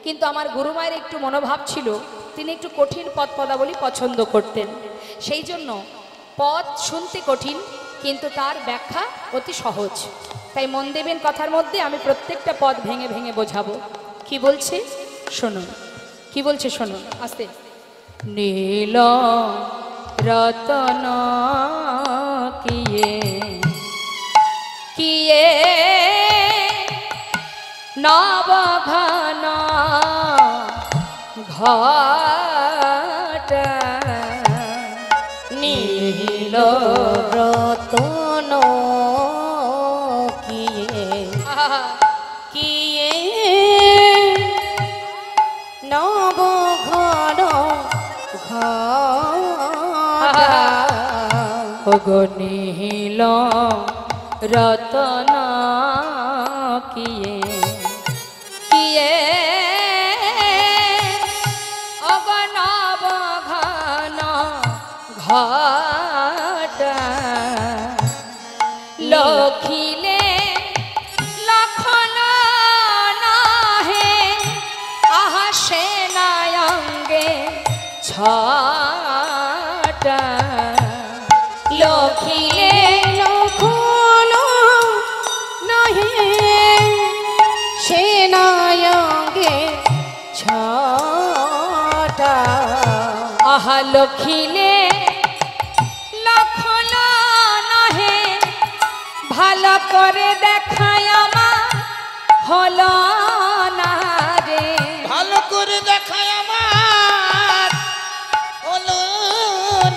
কিন্তু আমার গুরুমায়ের একটু মনোভাব ছিল, তিনি একটু কঠিন পদপদাবলী পছন্দ করতেন। সেই জন্য পদ শুনতে কঠিন, কিন্তু তার ব্যাখ্যা অতি সহজ। তাই মন দেবেন কথার মধ্যে, আমি প্রত্যেকটা পদ ভেঙে ভেঙে বোঝাবো। কি বলছে শুনুন, কি বলছে শুনুন আস্তে। নীল রতন কিয়ে কিয়ে নবঘন ঘট নীল রতন কিয়ে কিয়ে নব ঘন গো নীল রতন কিয়ে কিয়ে অগনব ঘন ঘট লখিলে লখন নাহে আহা সেনায়ঙ্গে ছটা লখিলে লখন নহে সেনায়ঙ্গে ছটা আহা লখিলে লখন নহে ভালো করে দেখায় আমার হলো না রে। ভালো করে দেখায় আমার হলো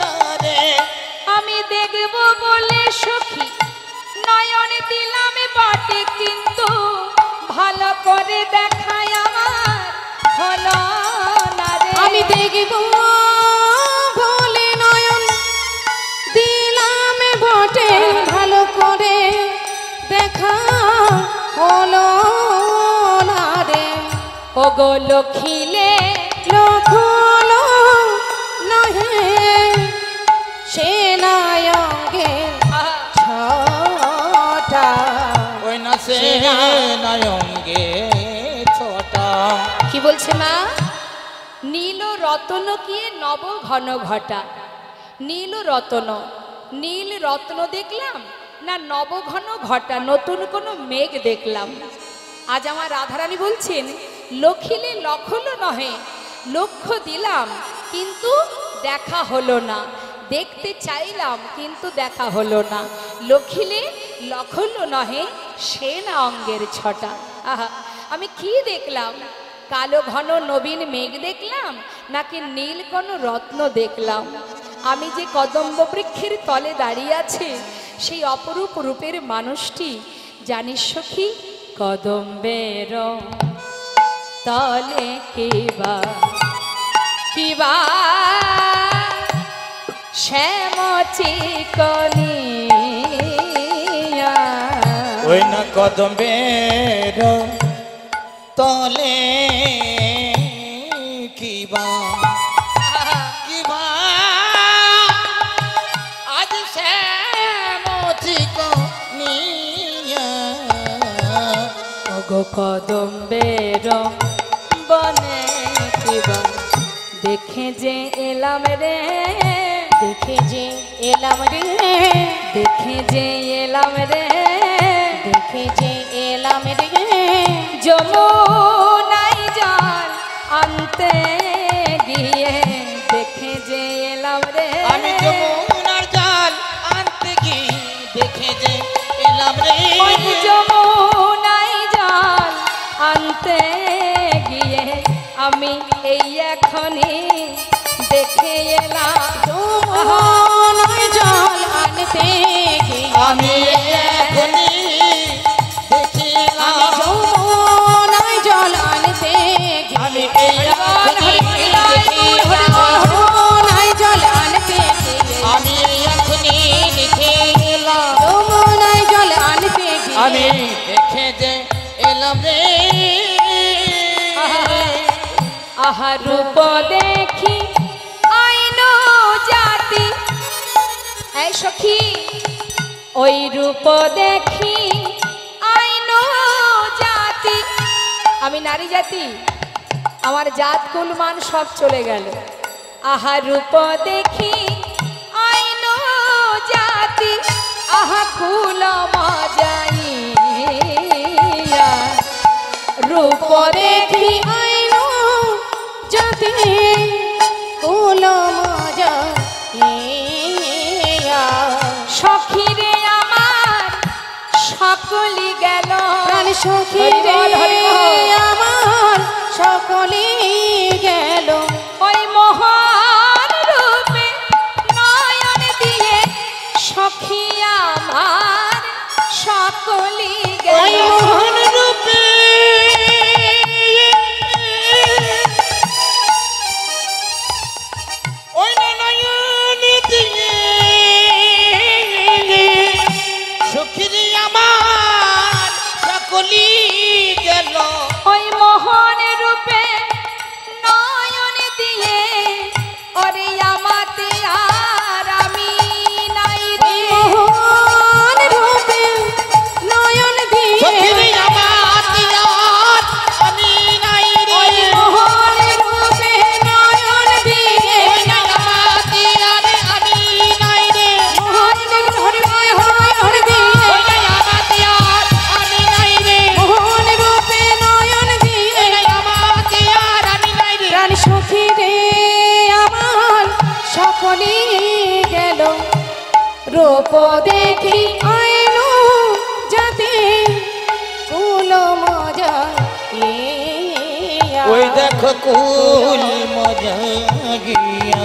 না রে। আমি দেখব বলে সখী নয়ন দিলাম বটে, কিন্তু ভালো করে দেখায় আমার হলো না রে। আমি দেখব বলে নয়ন দিলাম বটে, ভালো করে দেখা হলো না রে। ওগো লখিলে লখন নহে সেনায়ঙ্গে ছটা ওই না সে নায়ঙ্গে ছটা। কি বলছে মা? নীল রতন কি নব ঘন ঘটা। নীল রতন, নীল রত্ন দেখলাম না নব ঘন ঘটা, নতুন কোনো মেঘ দেখলাম। আজ আমার রাধারানী বলছেন লখিলে লখল নহে, লক্ষ্য দিলাম কিন্তু দেখা হলো না, দেখতে চাইলাম কিন্তু দেখা হলো না। লখিলে লখল নহে সেনা অঙ্গের ছটা। আহা, আমি কি দেখলাম? কালো ঘন নবীন মেঘ দেখলাম নাকি নীল কোনো রত্ন দেখলাম? আমি যে কদম্ব বৃক্ষের তলে দাঁড়িয়ে আছে সেই অপরূপ রূপের মানুষটি জানিস সখী? কদম্বের তলে কিবা কিবা শ্যাম চিকনিয়া। ওই না কদম্বের তলে কিবা কদম্বের বনে কিবা দেখে যে এলাম রে, দেখে যে এলাম রে, দেখে যে এলাম রে, দেখে যে এলাম রে, যমুনাই জল আনতে গিয়ে দেখে যে এলাম রে, আমি যমুনার জল আনতে গিয়ে দেখে যে এলাম রে, ওই যমুনাই জল আনতে গিয়ে আমি এই এখনই দেখে এলাম। যমুনায় জল আনতে গিয়ে আমি এখনই দেখিলাম, যমুনায় জল আনতে গিয়ে আমি এই এখনই দেখিলাম, যমুনায় জল আনতে গিয়ে আমি এখনই দেখিলাম, যমুনায় জল আনতে গিয়ে আমি দেখে যে এলাম রে। আহা রূপ দেখি আইনো জাতি, এই সখী ওই রূপ দেখি আইনো জাতি, আমি নারী জাতি, আমার জাত কুল মান সব চলে গেল। আহা রূপ দেখি আইনো জাতি, আহা কুল মজাইয়া, রূপ দেখি আইনো জাতি কুল মজা সখীরে আমার সকলি গেল, প্রাণ সখী হরি বল, হরি বল। আমার সকলে গেল, ওই মহান রূপে নয়ন দিয়ে সখী আমার সকলি ওই গেল। মোহন রূপে ওই নয়ন দিয়ে সখী আমার সকলি গেল, ওই মোহন রূপে নয়ন দিয়ে ওরে আমাতে আর আমি নাই রে, মোহন রূপে নয়ন দিয়ে সখী আমার দিয়ার আমি নাই রে, ওই মোহন রূপে নয়ন দিয়ে ওই আমার দিয়ার আমি নাই রে, মোহন হরি হরি হরি দিয়ে ওই আমার দিয়ার আমি নাই রে, মোহন রূপে নয়ন দিয়ে ওই আমার দিয়ার আমি নাই রে। প্রাণ সখী রে আমার সকলে গেল, রূপ দেখি আইনো জাতি কুল মজা ওই দেখো কুল মজা গিয়া